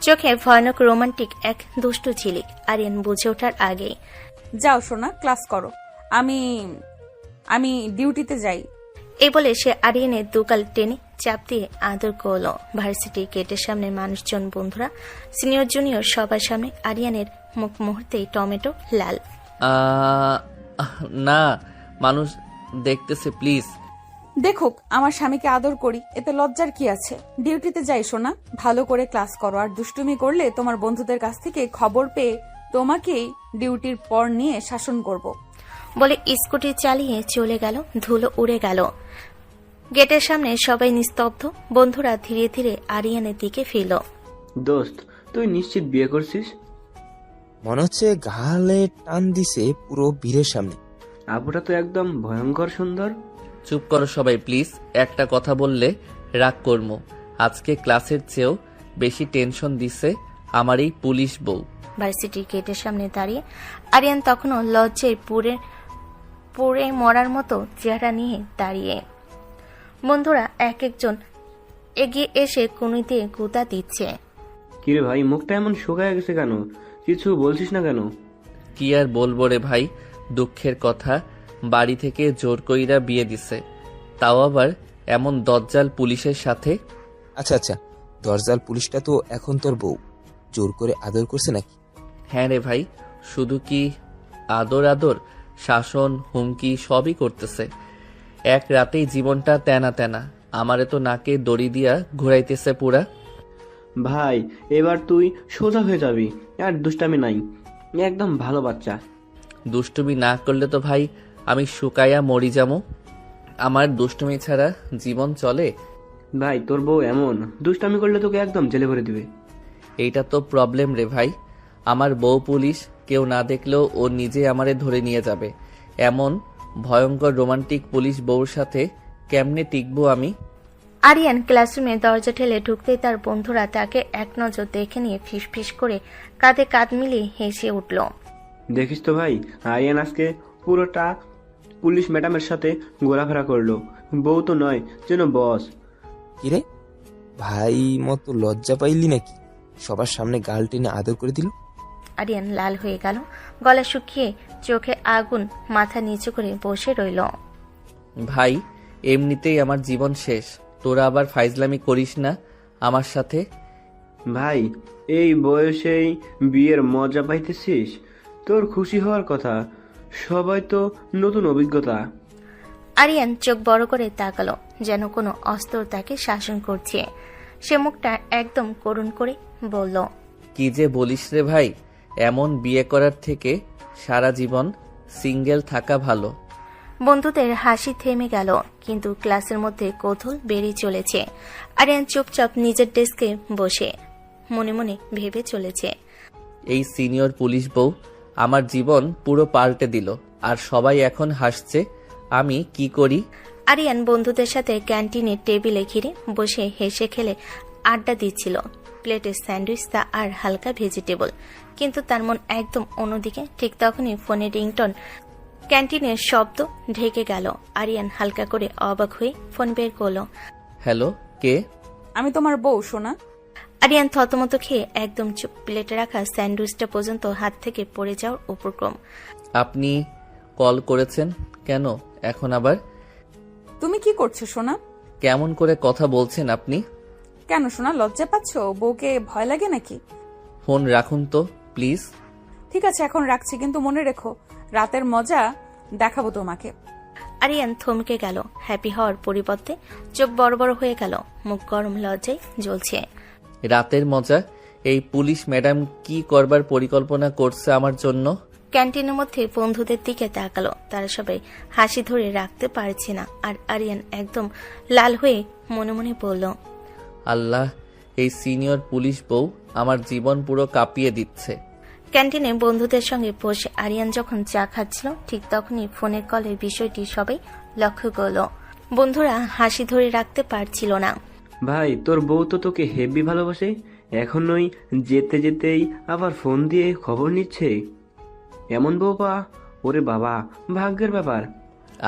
চোখে ভয়ানক রোমান্টিক এক দুষ্টু ঝিলিক। আরিয়ান বুঝে ওঠার আগেই, যাও সোনা, ক্লাস করো, আমি আমি ডিউটিতে যাই। এই বলে সে আরিয়ানের দুগাল টেনে চাপ দিয়ে আদর করলো। ভার্সিটির গেটের সামনে মানুষজন, বন্ধুরা, সিনিয়র জুনিয়র সবার সামনে আরিয়ানের মুখ মুহূর্তেই টমেটো লাল। না, মানুষ দেখতেছে, প্লিজ। দেখুক আমার স্বামীকে আদর করি, এতে লজ্জার কি আছে? ডিউটিতে যাই সোনা, ভালো করে ক্লাস করো। আর দুষ্টুমি করলে তোমার বন্ধুদের কাছ থেকে খবর পেয়ে তোমাকেই ডিউটির পর নিয়ে শাসন করব। বলে স্কুটি চালিয়ে চলে গেল। ধুলো উড়ে গেল। গেটের সামনে সবাই নিস্তব্ধ। বন্ধুরা ধীরে ধীরে আরিয়ানের দিকে ফিরল। দোস্ত, তুই নিশ্চিত বিয়ে করছিস? মনে হচ্ছে গালে টান দিছে পুরো ভিড়ের সামনে। আপুটা তো একদম ভয়ঙ্কর সুন্দর। চুপ করো সবাই, প্লিজ। একটা কথা বললে রাগ করবো। আজকে ক্লাসের চেয়েও বেশি টেনশন দিছে আমার এই পুলিশ বউ। ভার্সিটির গেটের সামনে দাঁড়িয়ে আরিয়ান তখনও লজ্জায় পুড়ে মরার মতো চেহারা নিয়ে দাঁড়িয়ে। বন্ধুরা এক একজন এগিয়ে এসে কুনি দিয়ে গুতা দিচ্ছে। কিরে ভাই, মুখটা এমন শুকায় গেছে কেন? কিছু বলছিস না কেন? কি আর বলবো রে ভাই, দুঃখের কথা। বাড়ি থেকে জোর কইরা বিয়ে দিছে, তাও আবার এমন দজ্জাল পুলিশের সাথে। আচ্ছা আচ্ছা, দরজাল পুলিশটা তো এখন তোর বউ, জোর করে আদর করছে নাকি? হ্যাঁ রে ভাই, শুধু কি আদর আদর, শাসন, হুমকি সবই করতেছে। এক রাতেই জীবনটা তেনা তেনা। আমারে তো নাকে দড়ি দিয়া ঘুরাইতেছে পুরা। ভাই, এবার তুই সোজা হয়ে যাবি, আর দুষ্টামি নাই। একদম ভালো বাচ্চা। দুষ্টুমি না করলে তো ভাই আমি শুকাইয়া মরি যাবো। আমার দুষ্টুমি ছাড়া জীবন চলে? ভাই, তোর বউ এমন দুষ্টামি করলে তোকে একদম জেলে ভরে দিবে। এইটা তো প্রবলেম রে ভাই। আমার বউ পুলিশ, কেউ না দেখলেও ও নিজে আমারে ধরে নিয়ে যাবে। এমন ভয়ঙ্কর রোমান্টিক পুলিশ বউর সাথে কেমনে টিকবো আমি? আরিয়ান ক্লাসরুমে দরজা ঠেলে ঢুকতেই তার বন্ধুরা তাকে এক নজর দেখে নিয়ে ফিসফিস করে কাঁধে কাঁধ মিলিয়ে হেসে উঠল। দেখিস তো ভাই, আরিয়ান আজকে পুরোটা পুলিশ ম্যাডামের সাথে ঘোরাফেরা করলো। বউ তো নয়, যেন বস। কিরে ভাই, মতো লজ্জা পাইলি নাকি? সবার সামনে গাল টেনে আদর করে দিল। আরিয়ান লাল হয়ে গেল, গলা শুকিয়ে চোখে আগুন, মাথা নিচু করে বসে রইল। ভাই, এমনিতেই আমার জীবন শেষ, তোরা আবার ফাইজলামি করিস না আমার সাথে। ভাই, এই বয়সেই বিয়ের মজা পাইতেছিস? তোর খুশি হওয়ার কথা। সবাই তো নতুন অভিজ্ঞতা। আরিয়ান চোখ বড় করে তাকালো, যেন কোনো অস্ত্র তাকে শাসন করছে। সে মুখটা একদম করুণ করে বলল, কি যে বলিস রে ভাই, এমন বিয়ে করার থেকে সারা জীবন সিঙ্গেল থাকা ভালো। বন্ধুদের হাসি থেমে গেল, কিন্তু ক্লাসের মধ্যে কৌতূহল বেড়ে চলেছে। আরিয়ান চুপচাপ নিজের ডেস্কে বসে মনে মনে ভেবে চলেছে, এই সিনিয়র পুলিশ বউ আমার জীবন পুরো পাল্টে দিল, আর সবাই এখন হাসছে। আমি কি করি? আরিয়ান বন্ধুদের সাথে ক্যান্টিনের টেবিলে ঘিরে বসে হেসে খেলে আড্ডা দিচ্ছিল। প্লেটে স্যান্ডউইচ তা আর হালকা ভেজিটেবল, কিন্তু তার মন একদম অন্যদিকে। ঠিক তখনই ফোনে রিংটন, ক্যান্টিনের শব্দ ঢেকে গেল। আরিয়ান হালকা করে অবাক হয়ে ফোন বের করলো। হ্যালো, কে? আমি তোমার বউ সোনা। আরিয়ান থতমত খেয়ে একদম চুপ। প্লেটে রাখা স্যান্ডউইচটা পর্যন্ত হাত থেকে পড়ে যাওয়ার উপক্রম। আপনি কল করেছেন কেন এখন আবার? তুমি কি করছো সোনা? কেমন করে কথা বলছেন আপনি? কেন সোনা, লজ্জা পাচ্ছ? বউকে ভয় লাগে নাকি? ফোন রাখুন তো প্লিজ। ঠিক আছে, এখন রাখছি, কিন্তু মনে রেখো রাতের মজা দেখাবো তোমাকে। আরিয়ান থমকে গেল। হ্যাপি হওয়ার পরিবর্তে চোখ বড় বড় হয়ে গেল, মুখ গরম লজ্জায় জ্বলছে। রাতের মজা? এই পুলিশ ম্যাডাম কি করবার পরিকল্পনা করছে আমার জন্য? ক্যান্টিনের মধ্যে বন্ধুদের দিকে তাকালো। তারা সবাই হাসি ধরে রাখতে পারছে না, আর আরিয়ান একদম লাল হয়ে মনে মনে বলল, আল্লাহ, এই সিনিয়র পুলিশ বউ আমার জীবন পুরো কাঁপিয়ে দিচ্ছে। ক্যান্টিনে বন্ধুদের সঙ্গে বসে আরিয়ান যখন চা খাচ্ছিল, ঠিক তখনই ফোনের কলের বিষয়টি সবাই লক্ষ্য করল। বন্ধুরা হাসি ধরে রাখতে পারছিল না। ভাই, তোর বউ তো তোকে হেভি ভালোবাসে। এখনই যেতে যেতেই আবার ফোন দিয়ে খবর নিচ্ছে। এমন বউ পা, ওরে বাবা, ভাগ্যের ব্যাপার।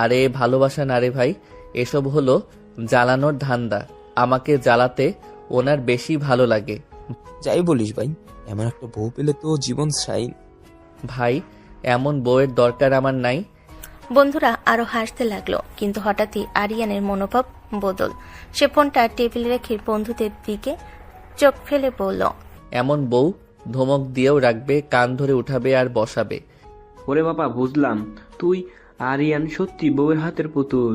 আরে ভালোবাসা না রে ভাই, এসব হলো জ্বালানোর ধান্দা। আমাকে জ্বালাতে ওনার বেশি ভালো লাগে। যাই বলিস ভাই, এমন একটা বউ পেলে তো জীবন শাইন। ভাই, এমন বউয়ের দরকার আমার নাই। বন্ধুরা আরো হাসতে লাগলো, কিন্তু হঠাৎই আরিয়ানের মনোভাব বদল। সে ফোনটা টেবিলে রেখে বন্ধুদের দিকে চোখ ফেলে বলল, এমন বউ ধমক দিয়েও রাখবে, কান ধরে উঠাবে আর বসাবে। ওরে বাবা, বুঝলাম তুই আরিয়ান সত্যি বউয়ের হাতের পুতুল।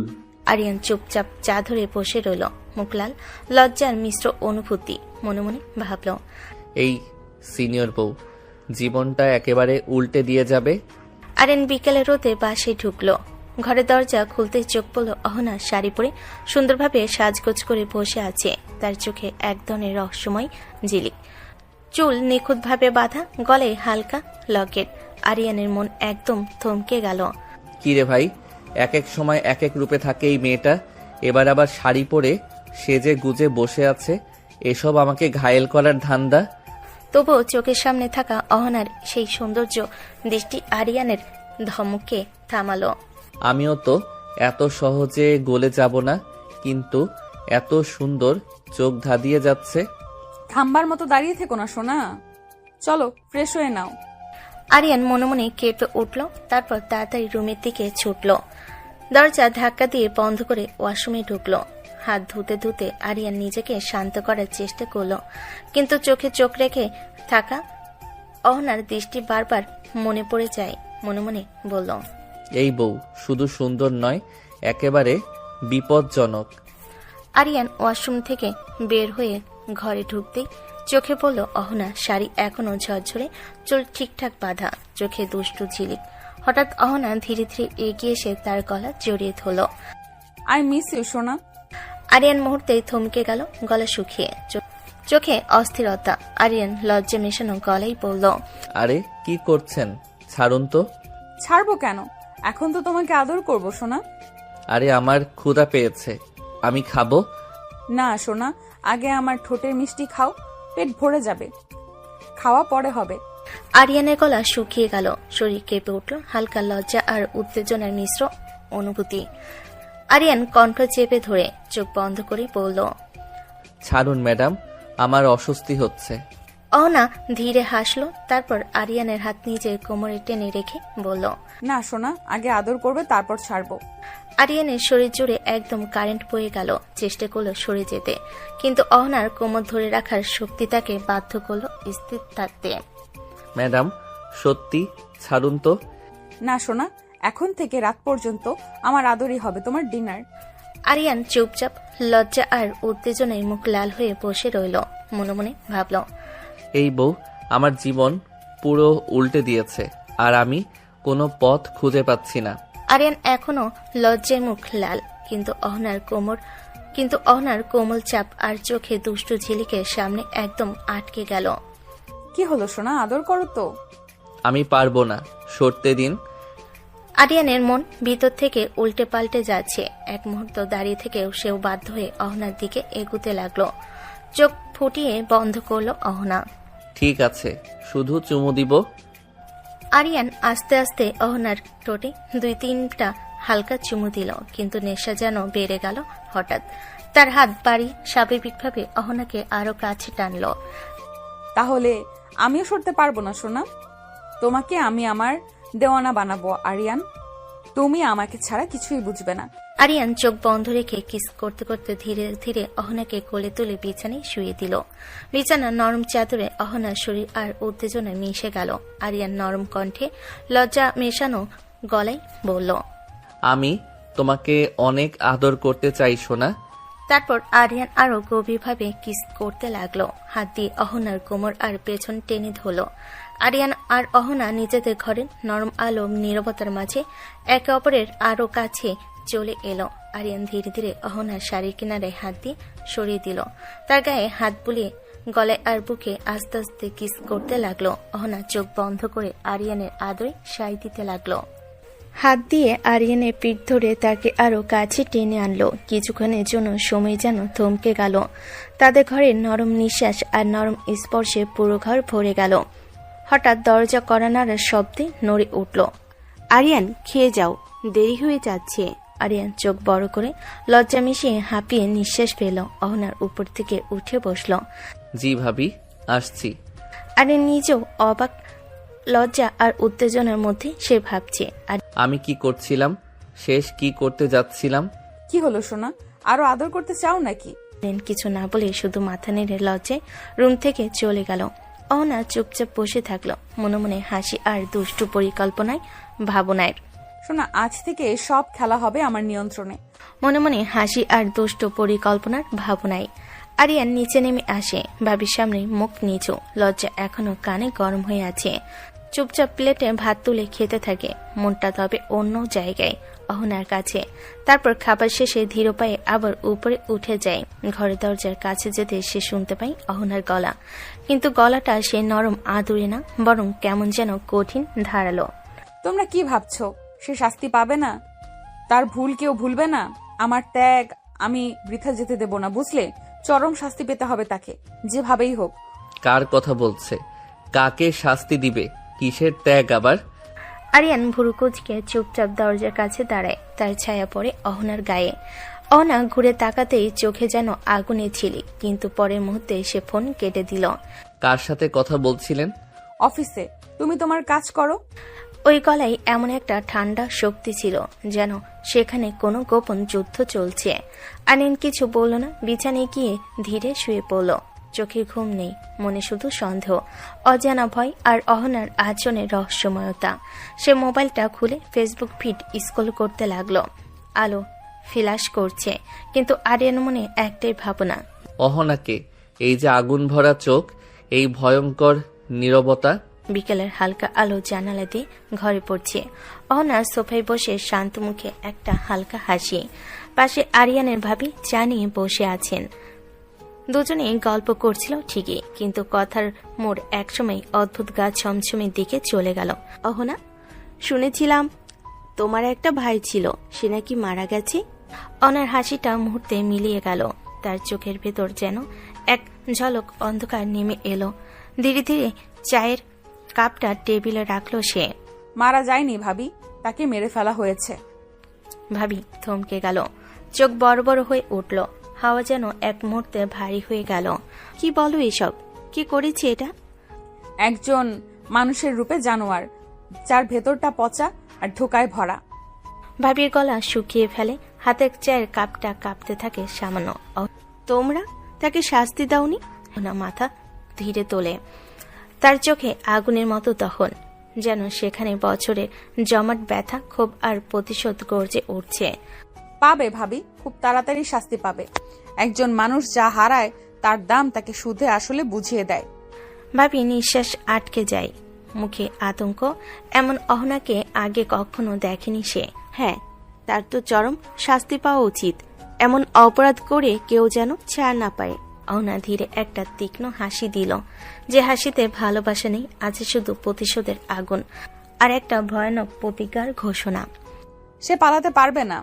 আরিয়ান চুপচাপ চা ধরে বসে রইল, মুখলাল, লজ্জার মিশ্র অনুভূতি মনে মনে ভাবল। এই সিনিয়র বউ জীবনটা একেবারে উল্টে দিয়ে যাবে। আরিয়ান বিকেলে রোদে বাসে ঢুকলো। ঘরের দরজা খুলতেই চোখ পড়ল অহনা শাড়ি পরে সুন্দরভাবে সাজগোজ করে বসে আছে। তার চোখে এক ধরনের রহস্যময় ঝিলিক, চুল নিখুঁতভাবে বাঁধা, গলায় হালকা লকেট। আরিয়ানের মন একদম থমকে গেল। কি রে ভাই, এক এক সময় এক এক রূপে থাকে এই মেয়েটা, এবার আবার শাড়ি পরে সেজে গুজে বসে আছে। এসব আমাকে ঘায়েল করার ধান্দা। তবুও চোখের সামনে থাকা অহনার সেই সৌন্দর্য দৃষ্টি আরিয়ানের ধমকে থামালো। আমিও তো এত সহজে গলে যাব না, কিন্তু এত সুন্দর, চোখ ধাঁধিয়ে যাচ্ছে। থামবার মতো দাঁড়িয়ে থেকো না সোনা, চলো ফ্রেশ হয়ে নাও। আরিয়ান মনে মনে কেঁপে উঠল, তারপর তাড়াতাড়ি রুমের দিকে ছুটল। দরজা ধাক্কা দিয়ে বন্ধ করে ওয়াশরুমে ঢুকলো। হাত ধুতে ধুতে আরিয়ান নিজেকে শান্ত করার চেষ্টা করলো, কিন্তু চোখে চোখ রেখে থাকা অহনার দৃষ্টি বারবার মনে পড়ে যায়। মনে মনে বলল, এই বউ শুধু সুন্দর নয়, একেবারে বিপজ্জনক। আরিয়ান ওয়াশরুম থেকে বের হয়ে ঘরে ঢুকতেই চোখে পড়ল অহনা। শাড়ি এখনো ঝরঝরে, চুল ঠিকঠাক বাঁধা, চোখে দুষ্টু ঝিলিক। হঠাৎ অহনা ধীরে ধীরে এগিয়ে এসে তার গলা জড়িয়ে ধরল। আই মিস ইউ সোনা। আরিয়ান মুহূর্তেই থমকে গেল, গলা শুকিয়ে, চোখে অস্থিরতা। আরিয়ান লজ্জা মেশানো গলায় বলল, আরে কি করছেন, ছাড়ুন তো। ছাড়বো কেন, এখন তো তোমাকে আদর করবো সোনা। আরে আমার ক্ষুধা পেয়েছে, আমি খাবো। না সোনা, আগে আমার ঠোঁটের মিষ্টি খাও, পেট ভরে যাবে, খাওয়া পরে হবে। আরিয়ানের গলা শুকিয়ে গেল, শরীর কেঁপে উঠল, হালকা লজ্জা আর উত্তেজনার মিশ্র অনুভূতি। আরিয়ান কণ্ঠ চেপে ধরে চোখ বন্ধ করে বলল, ছাড়ুন ম্যাডাম, আমার অস্বস্তি হচ্ছে। অহনা ধীরে হাসলো, তারপর আরিয়ানের হাত নিজের কোমরে টেনে রেখে বলল, না সোনা, আগে আদর করবে তারপর ছাড়বো। আরিয়ানের শরীর জুড়ে একদম কারেন্ট বয়ে গেল। চেষ্টা করলো সরে যেতে, কিন্তু অহনার কোমর ধরে রাখার শক্তি তাকে বাধ্য করলো স্থির থাকতে। ম্যাডাম সত্যি ছাড়ুন তো। না সোনা, এখন থেকে রাত পর্যন্ত আমার আদরই হবে তোমার ডিনার। আরিয়ান চুপচাপ, লজ্জা আর উত্তেজনায় মুখ লাল হয়ে বসে রইল। মনে মনে ভাবল, এই বউ আমার জীবন পুরো উল্টে দিয়েছে, আর আমি কোনো পথ খুঁজে পাচ্ছি না। আরিয়ান এখনো লজ্জায় মুখ লাল, কিন্তু অহনার কোমল চাপ আর চোখে দুষ্টু ঝিলিকের সামনে একদম আটকে গেল। কি হলো সোনা, আদর করো তো। আমি পারবো না, সরতে দিন। আরিয়ানের মন ভিতর থেকে উল্টে পাল্টে যাচ্ছে। এক মুহূর্ত দাঁড়িয়ে থেকেও সেও বাধ্য হয়ে অহনার দিকে এগুতে লাগলো। চোখ ফুটিয়ে বন্ধ করলো অহনা। ঠিক আছে, শুধু চুমু দিব। আরিয়ান আস্তে আস্তে অহনার ঠোঁটে 2-3টা হালকা চুমু দিল, কিন্তু নেশা যেন বেড়ে গেল হঠাৎ। তার হাত বাড়ি স্বাভাবিকভাবে অহনাকে আরো কাছে টানলো। তাহলে আমিও সরতে পারবো না সোনা, তোমাকে আমি আমার দেওয়ানা বানাবো আরিয়ান, তুমি আমাকে ছাড়া কিছুই বুঝবে না। আরিয়ান চোখ বন্ধ রেখে কিস করতে করতে ধীরে ধীরে অহনাকে কোলে তুলে বিছানায় শুয়ে দিল। বিছানার নরম চাদরে অহনার শরীর আর উত্তেজনা মিশে গেল। আরিয়ান নরম কণ্ঠে লজ্জা মেশানো গলায় বলল, আমি তোমাকে অনেক আদর করতে চাই সোনা। তারপর আরিয়ান আরো গভীরভাবে কিস করতে লাগলো। হাত দিয়ে অহনার কোমর আর পেছন টেনে ধরল। আরিয়ান আর অহনা নিজেদের ঘরের নরম আলো নীরবতার মাঝে একে অপরের আরো কাছে চলে এলো। আরিয়ান ধীরে ধীরে অহনার শাড়ির কিনারে হাত দিয়ে সরিয়ে দিল। তার গায়ে হাত বুলিয়ে গলায় আর বুকে আস্তে আস্তে কিস করতে লাগলো। অহনা চোখ বন্ধ করে আরিয়ানের আদরে সাই দিতে লাগলো। হাত দিয়ে আরিয়ানের পিঠ ধরে তাকে আরো কাছে টেনে আনলো। কিছুক্ষণের জন্য সময় যেন থমকে গেল। তাদের ঘরের নরম নিঃশ্বাস আর নরম স্পর্শে পুরো ঘর ভরে গেল। হঠাৎ দরজা কড়া নাড়ার শব্দে নড়ে উঠল। আরিয়ান, খেয়ে যাও, দেরি হয়ে যাচ্ছে। আরিয়ান চোখ বড় করে লজ্জা মিশিয়ে হাঁপিয়ে নিঃশ্বাস ফেল। অহনার উপর থেকে উঠে বসল। জি ভাবি, আসছি। আরিয়ান নিজেও অবাক, লজ্জা আর উত্তেজনার মধ্যে সে ভাবছে। আর আমি কি করছিলাম, শেষ কি করতে যাচ্ছিলাম? কি হলো সোনা, আরো আদর করতে চাও নাকি? আরিয়ান কিছু না বলে শুধু মাথা নেড়ে লজ্জায় রুম থেকে চলে গেল। অহনা চুপচাপ বসে থাকলো, মনে মনে হাসি আর দুষ্টু পরিকল্পনায় ভাবনায়। সোনা, আজ থেকে সব খেলা হবে আমার নিয়ন্ত্রণে। মনে মনে হাসি আর দুষ্ট পরিকল্পনার ভাবনায় আরিয়ান নিচে নেমে আসে। ভাবির সামনে মুখ নিচু, লজ্জা এখনো কানে গরম হয়ে আছে। চুপচাপ প্লেটে ভাত তুলে খেতে থাকে, মনটা তবে অন্য জায়গায়, অহনার কাছে। তারপর খাবার শেষে ধীর পায়ে আবার উপরে উঠে যায়। ঘরের দরজার কাছে যেতে সে শুনতে পায় অহনার গলা, কিন্তু গলাটা সে নরম আদুরে না, বরং কেমন যেন কঠিন ধারালো। তোমরা কি ভাবছো সে শাস্তি পাবে না? তার ভুল কেউ ভুলবে না? আমার ত্যাগ আমি বৃথা যেতে দেব না, বুঝলে? চরম শাস্তি পেতে হবে তাকে, যেভাবেই হোক। কার কথা বলছে? কাকে শাস্তি দিবে? কিসের ত্যাগ আবার? আরিয়ান ভুরু কুচকে চুপচাপ দরজার কাছে দাঁড়ায়। তার ছায়া পড়ে অহনার গায়ে। অহনা ঘুরে তাকাতেই চোখে যেন আগুনে ছিলি, কিন্তু পরের মুহূর্তে সে ফোন কেটে দিল। কার সাথে কথা বলছিলেন? অফিসে। তুমি তোমার কাজ করো। ওই গলায় এমন একটা ঠান্ডা শক্তি ছিল, যেন সেখানে কোনো গোপন যুদ্ধ চলছে। আনিন কিছু বলল না, বিছানায় গিয়ে ধীরে শুয়ে পড়ল। চোখে ঘুম নেই, মনে শুধু সন্দেহ, অজানা ভয় আর অহনার আচরণের রহস্যময়তা। সে মোবাইলটা খুলে ফেসবুক ফিড স্ক্রল করতে লাগলো। আলো ফ্ল্যাশ করছে, কিন্তু আরিয়ান মনে একটাই ভাবনা। অহনাকে, এই যে আগুন ভরা চোখ, এই ভয়ঙ্কর নীরবতা। বিকেলের হালকা আলো জানালা দিয়ে ঘরে পড়ছে। অহনা সোফায় বসে শান্ত মুখে একটা হালকা হাসি। পাশে আরিয়ানের ভাবি চা নিয়ে বসে আছেন। দুজনেই গল্প করছিল ঠিকই, কিন্তু কথার মোড় একসময় অদ্ভুত গা ছমছমের দিকে চলে গেল। অহনা, শুনেছিলাম তোমার একটা ভাই ছিল, সে নাকি মারা গেছে। অনার হাসিটা মুহূর্তে মিলিয়ে গেল। তার চোখের ভেতর যেন এক ঝলক অন্ধকার নেমে এলো। ধীরে ধীরে চায়ের কাপটা টেবিলে রাখলো সে। মারা যায়নি ভাবি, তাকে মেরে ফেলা হয়েছে। ভাবি থমকে গেল, চোখ বড় বড় হয়ে উঠল। হাওয়া যেন এক মুহূর্তে ভারী হয়ে গেল। কি বলো এসব? কি করেছে এটা? একজন মানুষের রূপে জানোয়ার, যার ভেতরটা পচা আর ধোকায় ভরা। ভাবির গলা শুকিয়ে ফেলে, হাতের চায়ের কাপটা কাঁপতে থাকে সামান্য। তোমরা তাকে শাস্তি দাওনি? না, মাথা ধীরে তোলে। তার চোখে আগুনের মতো তখন, যেন সেখানে বছরের জমাট ব্যথা, ক্ষোভ আর প্রতিশোধ গর্জে উঠছে। পাবে ভাবি, খুব তাড়াতাড়ি শাস্তি পাবে। একজন মানুষ যা হারায় তার দাম তাকে সুদে আসলে বুঝিয়ে দেয়। ভাবি নিঃশ্বাস আটকে যায়, মুখে আতঙ্ক। এমন অহনাকে আগে কখনো দেখেনি সে। হ্যাঁ, তার তো চরম শাস্তি পাওয়া উচিত। এমন অপরাধ করে কেউ যেন ছাড় না পায়। অহনা ধীরে একটা তীক্ষ্ণ হাসি দিল, যে হাসিতে ভালোবাসা নেই, আছে শুধু প্রতিশোধের আগুন আর একটা ভয়ানক প্রতিজ্ঞার ঘোষণা। সে পালাতে পারবে না।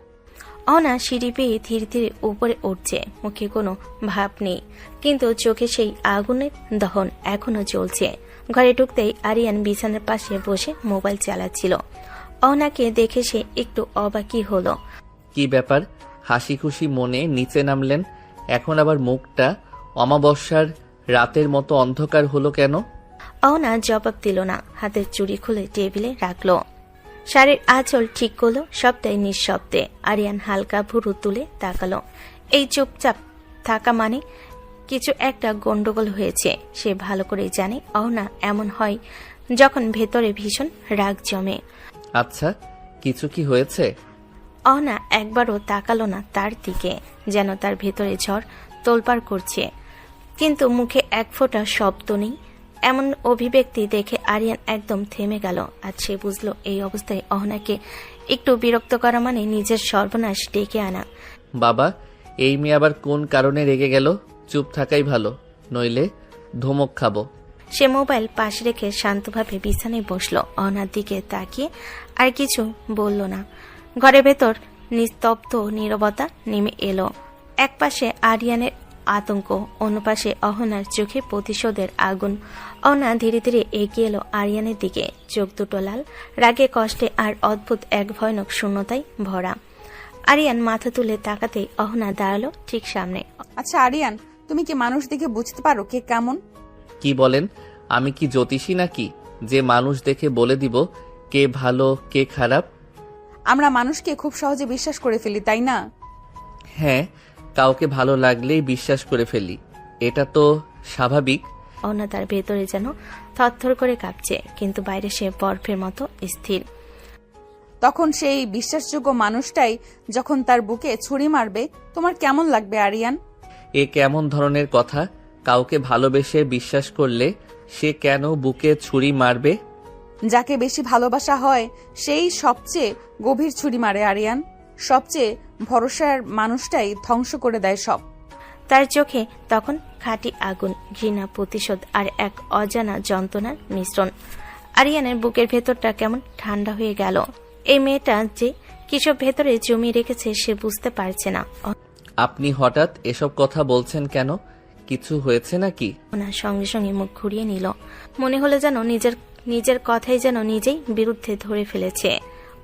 অহনা সিঁড়ি পেয়ে ধীরে ধীরে উপরে উঠছে। মুখে কোনো ভাব নেই, কিন্তু চোখে সেই আগুনের দহন এখনো চলছে। ঘরে ঢুকতেই আরিয়ান বিছানার পাশে বসে মোবাইল চালাচ্ছিল। অহনাকে দেখে সে একটু অবাকই হলো। কি ব্যাপার, হাসি খুশি মনে নিচে নামলেন? এখন আবার মুখটা অমাবস্যার রাতের মতো অন্ধকার হলো কেন? অহনা জবাব দিল না, হাতের চুড়ি খুলে টেবিলে রাখলো। শাড়ির আঁচল ঠিক করলো, সবটাই নিঃশব্দে। আরিয়ান হালকা ভুরু তুলে তাকালো। এই চুপচাপ থাকা মানে কিছু একটা গন্ডগোল হয়েছে। সে ভালো করে জানে অহনা এমন হয় যখন ভেতরে ভীষণ রাগ জমে। আচ্ছা, কিছু কি হয়েছে? অহনা একবারও তাকালো না তার দিকে, যেন তার ভেতরে ঝড় তোলপাড় করছে, কিন্তু মুখে এক ফোঁটা শব্দ নেই। এমন অভিব্যক্তি দেখে আরিয়ান একদম থেমে গেল। আর সে বুঝল এই অবস্থায় অহনাকে একটু বিরক্ত করা মানে নিজের সর্বনাশ ডেকে আনা। বাবা, এই মেয়ে আবার কোন কারণে রেগে গেল? চুপ থাকাই ভালো, নইলে ধমক খাবো। সে মোবাইল পাশে রেখে শান্তভাবে বিছানায় বসলো। অহনার দিকে তাকিয়ে আর কিছু বলল না। ঘরের ভেতর নিস্তব্ধ নীরবতা নেমে এলো। এক পাশে আরিয়ানের আতঙ্ক, অন্য পাশে অহনার চোখে প্রতিশোধের আগুন। অহনা ধীরে ধীরে এগিয়ে এলো আরিয়ানের দিকে, চোখ দুটো লাল, রাগে, কষ্টে আর অদ্ভুত এক ভয়ানক শূন্যতায় ভরা। আরিয়ান মাথা তুলে তাকাতেই অহনা দাঁড়ালো ঠিক সামনে। আচ্ছা আরিয়ান, তুমি কি মানুষ দেখে বুঝতে পারো কে কেমন? কি বলেন? আমি কি জ্যোতিষী নাকি যে মানুষ দেখে বলে দিব কে ভালো কে খারাপ? আমরা মানুষকে খুব সহজে বিশ্বাস করে ফেলি, তাই না? হ্যাঁ, কাউকে ভালো লাগলেই বিশ্বাস করে ফেলি, এটা তো স্বাভাবিক। অহনা তার ভেতরে যেন থরথর করে কাঁপছে, কিন্তু বাইরে সে বরফের মতো স্থির। তখন সেই বিশ্বাসযোগ্য মানুষটাই যখন তার বুকে ছুরি মারবে, তোমার কেমন লাগবে আরিয়ান? এ কেমন ধরনের কথা? কাউকে ভালোবেসে বিশ্বাস করলে সে কেন বুকে ছুরি মারবে? যাকে বেশি ভালোবাসা হয় সেই সবচেয়ে গভীর ছুরি মারে আরিয়ান। সবচেয়ে ভরসার মানুষটাই ধ্বংস করে দেয় সব। তার চোখে তখন খাঁটি আগুন, ঘৃণা, প্রতিশোধ আর এক অজানা যন্ত্রণার মিশ্রণ। আরিয়ানের বুকের ভেতরটা কেমন ঠান্ডা হয়ে গেল। এই মেয়েটা যে কিসব ভেতরে জমিয়ে রেখেছে সে বুঝতে পারছে না। আপনি হঠাৎ এসব কথা বলছেন কেন? কিছু হয়েছে নাকি? ওনার সঙ্গে সঙ্গে মুখ ঘুরিয়ে নিল। মনে হলো যেন নিজের কথাই যেন নিজেই বিরুদ্ধে ধরে ফেলেছে।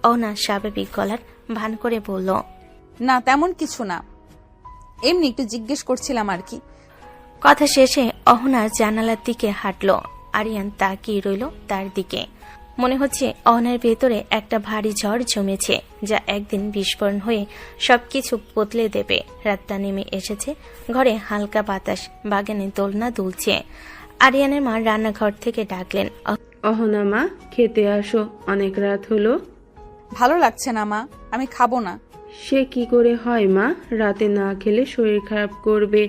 অহনা স্বাভাবিক গলার ভান করে বলল, না তেমন কিছু না, এমনি একটু জিজ্ঞেস করছিলাম আর কি। কথা শেষে অহনা জানালার দিকে হাঁটল। আরিয়ান তাকিয়ে রইল তার দিকে। মনে হচ্ছে অহনার ভেতরে একটা ভারী ঝড় জমেছে, যা একদিন বিস্ফোরণ হয়ে সবকিছু বদলে দেবে। রাতটা নেমে এসেছে, ঘরে হালকা বাতাস, বাগানে দোলনা দুলছে। আরিয়ানের মা রান্নাঘর থেকে ডাকলেন, অহনা মা, খেতে আসো, অনেক রাত হলো। ভালো লাগছে না মা, আমি খাবো না। সে কি করে হয় মা, রাতে না খেলে শরীর খারাপ করবে।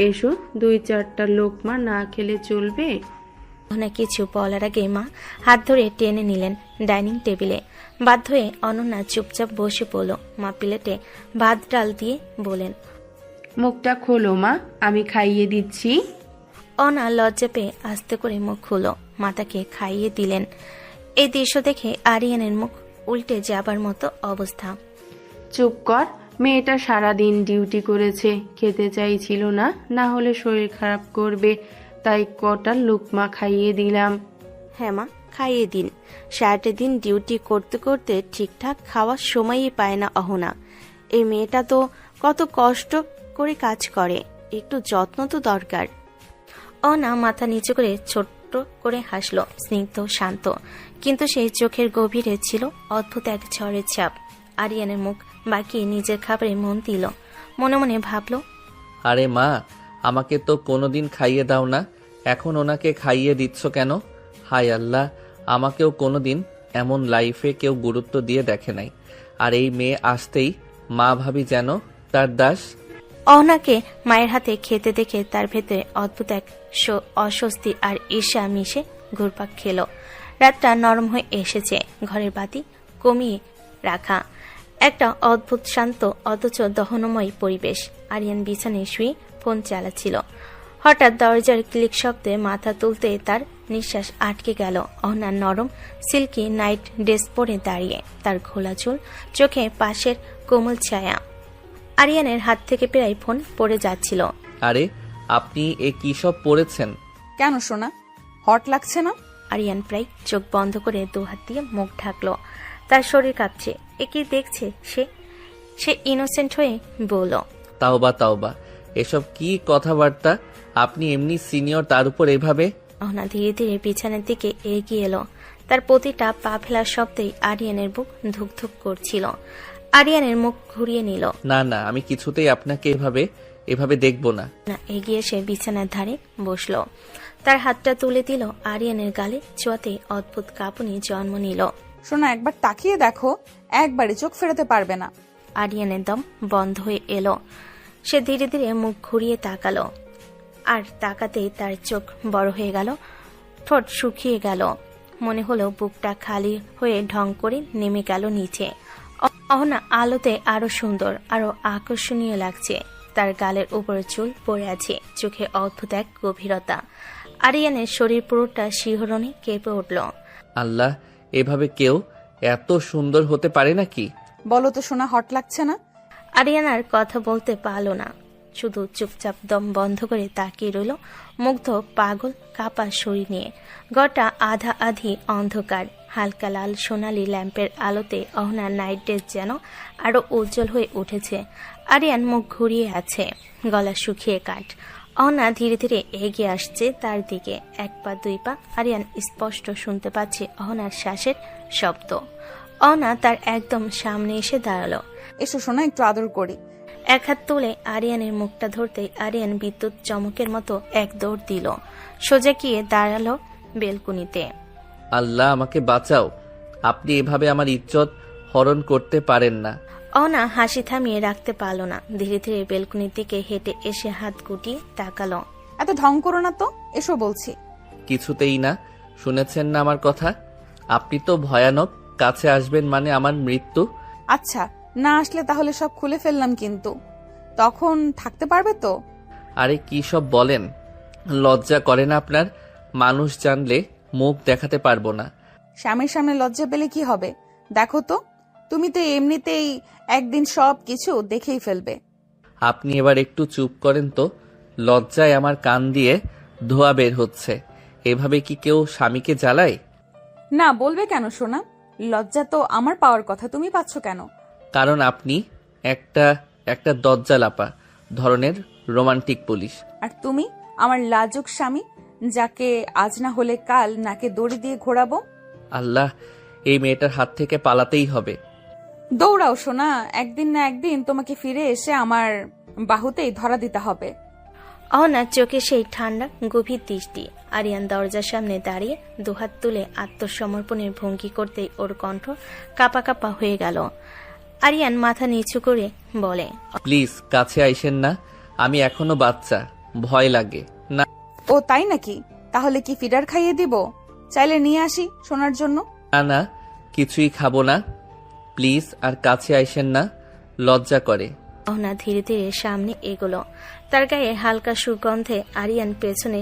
এসো, 2-4টা লোকমা না খেলে চলবে? অহনা কিছু বলার আগে মা হাত ধরে টেনে নিলেন ডাইনিং টেবিলে। বাধ্য হয়ে অনন্যা চুপচাপ বসে পড়ল। মা প্লেটে ভাত ডাল দিয়ে বলেন, মুখটা খোলো মা, আমি খাইয়ে দিচ্ছি। অনা লজ্জা পেয়ে আস্তে করে মুখ খুলো। মাতাকে খাইয়ে দিলেন। এই দৃশ্য দেখে আরিয়ানের মুখ উল্টে যাবার মতো অবস্থা। চুপ কর, মেয়েটা সারাদিন ডিউটি করেছে, খেতে চাইছিল না, না হলে শরীর খারাপ করবে, তাই কটা লোকমা খাইয়ে দিলাম। হ্যাঁ মা, খাইয়ে দিন। সারাটা দিন ডিউটি করতে করতে ঠিকঠাক খাওয়ার সময়ই পায় না অহনা। এই মেয়েটা তো কত কষ্ট করে কাজ করে, একটু যত্ন তো দরকার। অনা মাথা নিচু করে ছোট্ট করে হাসল, স্নিগ্ধ শান্ত, কিন্তু সেই চোখের গভীরে ছিল অদ্ভুত এক ঝড়ের ছাপ। আরিয়ানের মুখ বাঁকিয়ে নিজের খাবারে মন দিল। মনে মনে ভাবল, আরে মা, আমাকে তো কোনোদিন খাইয়ে দাও না, এখন ওনাকে খাইয়ে দিচ্ছ কেন? হায় আল্লাহ, আমাকেও কোনোদিন এমন লাইফে কেউ গুরুত্ব দিয়ে দেখে নাই। আর এই মেয়ে আসতেই মা ভাবি যেন তার দাস। অহনাকে মায়ের হাতে খেতে দেখে তার ভেতরে অদ্ভুত এক অস্বস্তি আর ঈর্ষা মিশে ঘুরপাক খেল। রাতটা নরম হয়ে এসেছে, ঘরের বাতি কমিয়ে রাখা, একটা অদ্ভুত শান্ত অথচ দহনময় পরিবেশ। আরিয়ান বিছানায় শুয়ে ফোন চালাচ্ছিল। হঠাৎ দরজার ক্লিক শব্দে মাথা তুলতে তার নিঃশ্বাস আটকে গেল। অহনার নরম সিল্কি নাইট ড্রেস পরে দাঁড়িয়ে, তার খোলা চুল, চোখে পাশের কোমল ছায়া। আরিয়ানের হাত থেকে প্রায় ফোন পড়ে যাচ্ছিল। আরে আপনি এ কি সব পড়েছেন? কেন সোনা, হট লাগছে না? আরিয়ান প্রায় চোখ বন্ধ করে দুহাত দিয়ে মুখ ঢাকলো। তার শরীর কাঁপছে। এ কি দেখছে সে ইনোসেন্ট হয়ে বলল, তাওবা তাওবা, এসব কি কথাবার্তা? আপনি এমনি সিনিয়র, তার উপর এভাবে? অহনা ধীরে ধীরে বিছানার দিকে এগিয়ে এলো। তার প্রতিটা পা ফেলার শব্দেই আরিয়ানের বুক ধুক ধুক করছিল। আরিয়ানের মুখ ঘুরিয়ে নিল। না না, আমি কিছুতেই আপনাকে এভাবে দেখব না। এগিয়ে এসে বিছানার ধারে বসলো। তার হাতটা তুলে দিল আরিয়ানের গালে, ছোঁয়াতে অদ্ভুত কাঁপুনি জন্ম নিল। সোনা, একবার তাকিয়ে দেখো, একবারে চোখ ফেরাতে পারবে না। আরিয়ানের দম বন্ধ হয়ে এলো। সে ধীরে ধীরে মুখ ঘুরিয়ে তাকালো, আর তাকাতেই তার চোখ বড় হয়ে গেল, ঠোঁট শুকিয়ে গেল। মনে হলো বুকটা খালি হয়ে ঢং করে নেমে গেল নিচে। অহনা আলোতে আরো সুন্দর, আরো আকর্ষণীয় লাগছে। তার গালের উপর চুল পড়ে আছে, চোখে অদ্ভুত এক গভীরতা। আরিয়ানের শরীর পুরোটা শিহরণে কেঁপে উঠল। আল্লাহ, এভাবে কেউ এত সুন্দর হতে পারে নাকি? বলো তো সোনা, হট লাগছে না? আরিয়ান আর কথা বলতে পারল না, শুধু চুপচাপ দম বন্ধ করে তাকিয়ে রইল মুগ্ধ পাগল কাপা শরীর নিয়ে। ঘরটা আধা আধি অন্ধকার, হালকা লাল সোনালি ল্যাম্পের আলোতে অহনার নাইট ড্রেস যেন আরো উজ্জ্বল হয়ে উঠেছে। আরিয়ান মুখ ঘুরিয়ে আছে, গলা শুকিয়ে কাঠ। অহনা ধীরে ধীরে এগিয়ে আসছে তার দিকে, এক পা দুই পা। আরিয়ান স্পষ্ট শুনতে পাচ্ছে অহনার শ্বাসের শব্দ। অহনা তার একদম সামনে এসে দাঁড়ালো। এসো সোনা, একটু আদর করি। এক হাত তুলে আরিয়ানের মুখটা ধরতেই আরিয়ান বিদ্যুৎ চমকের মতো এক দৌড় দিল, সোজা গিয়ে দাঁড়ালো বেলকুনিতে। আল্লাহ, আমাকে বাঁচাও। আপনি এভাবে আমার ইজ্জত হরণ করতে পারেন না। অহনা হাসি থামিয়ে রাখতে পারল না, ধীরে ধীরে বেলকুনির দিকে হেঁটে এসে হাত গুটিয়ে তাকালো। এত ঢং করো না তো, এসো বলছি। কিছুতেই না। শুনেছেন না আমার কথা? আপনি তো ভয়ানক। কাছে আসবেন মানে আমার মৃত্যু। আচ্ছা, না আসলে তাহলে সব খুলে ফেললাম, কিন্তু তখন থাকতে পারবে তো? আরে কি সব বলেন? লজ্জা করে না আপনার? মানুষ জানলে মুখ দেখাতে পারবো না। স্বামীর সামনে লজ্জা পেলে কি হবে? দেখো তো, তুমি তো এমনিতেই একদিন সব কিছু দেখেই ফেলবে। আপনি এবার একটু চুপ করেন তো। লজ্জায় আমার কান দিয়ে ধোঁয়া বের হচ্ছে। এভাবে কি কেউ স্বামীকে জ্বালায়? না বলবে কেন সোনা? লজ্জা তো আমার পাওয়ার কথা, তুমি পাচ্ছ কেন? কারণ আপনি একটা দজ্জালাপা ধরনের রোমান্টিক পুলিশ। আর তুমি আমার লাজুক স্বামী, যাকে আজ না হলে কাল নাকে দড়ি দিয়ে ঘোরাবো। আল্লাহ, এই মেয়েটার হাত থেকে পালাতেই হবে। দৌড়াও সোনা, একদিন না একদিন তোমাকে ফিরে এসে আমার বাহুতেই ধরা দিতে হবে। অহনার চোখে সেই ঠান্ডা গভীর দৃষ্টি। আরিয়ান দরজার সামনে দাঁড়িয়ে দুহাত তুলে আত্মসমর্পণের ভঙ্গি করতেই ওর কণ্ঠ কাপা কাপা হয়ে গেল। আরিয়ান মাথা নিচু করে বলে, প্লিজ কাছে আইসেন না। আমি এখনো বাচ্চা, ভয় লাগে। না ও তাই নাকি? তাহলে কি ফিডার খাইয়ে দিব? চাইলে নিয়ে আসি সোনার জন্য। না না, কিছুই খাবো না। প্লিজ আর কাছে আইসেন না, লজ্জা করে। অহনা ধীরে ধীরে সামনে এগোলো। তার গায়ে হালকা সুগন্ধে আরিয়ান পেছনে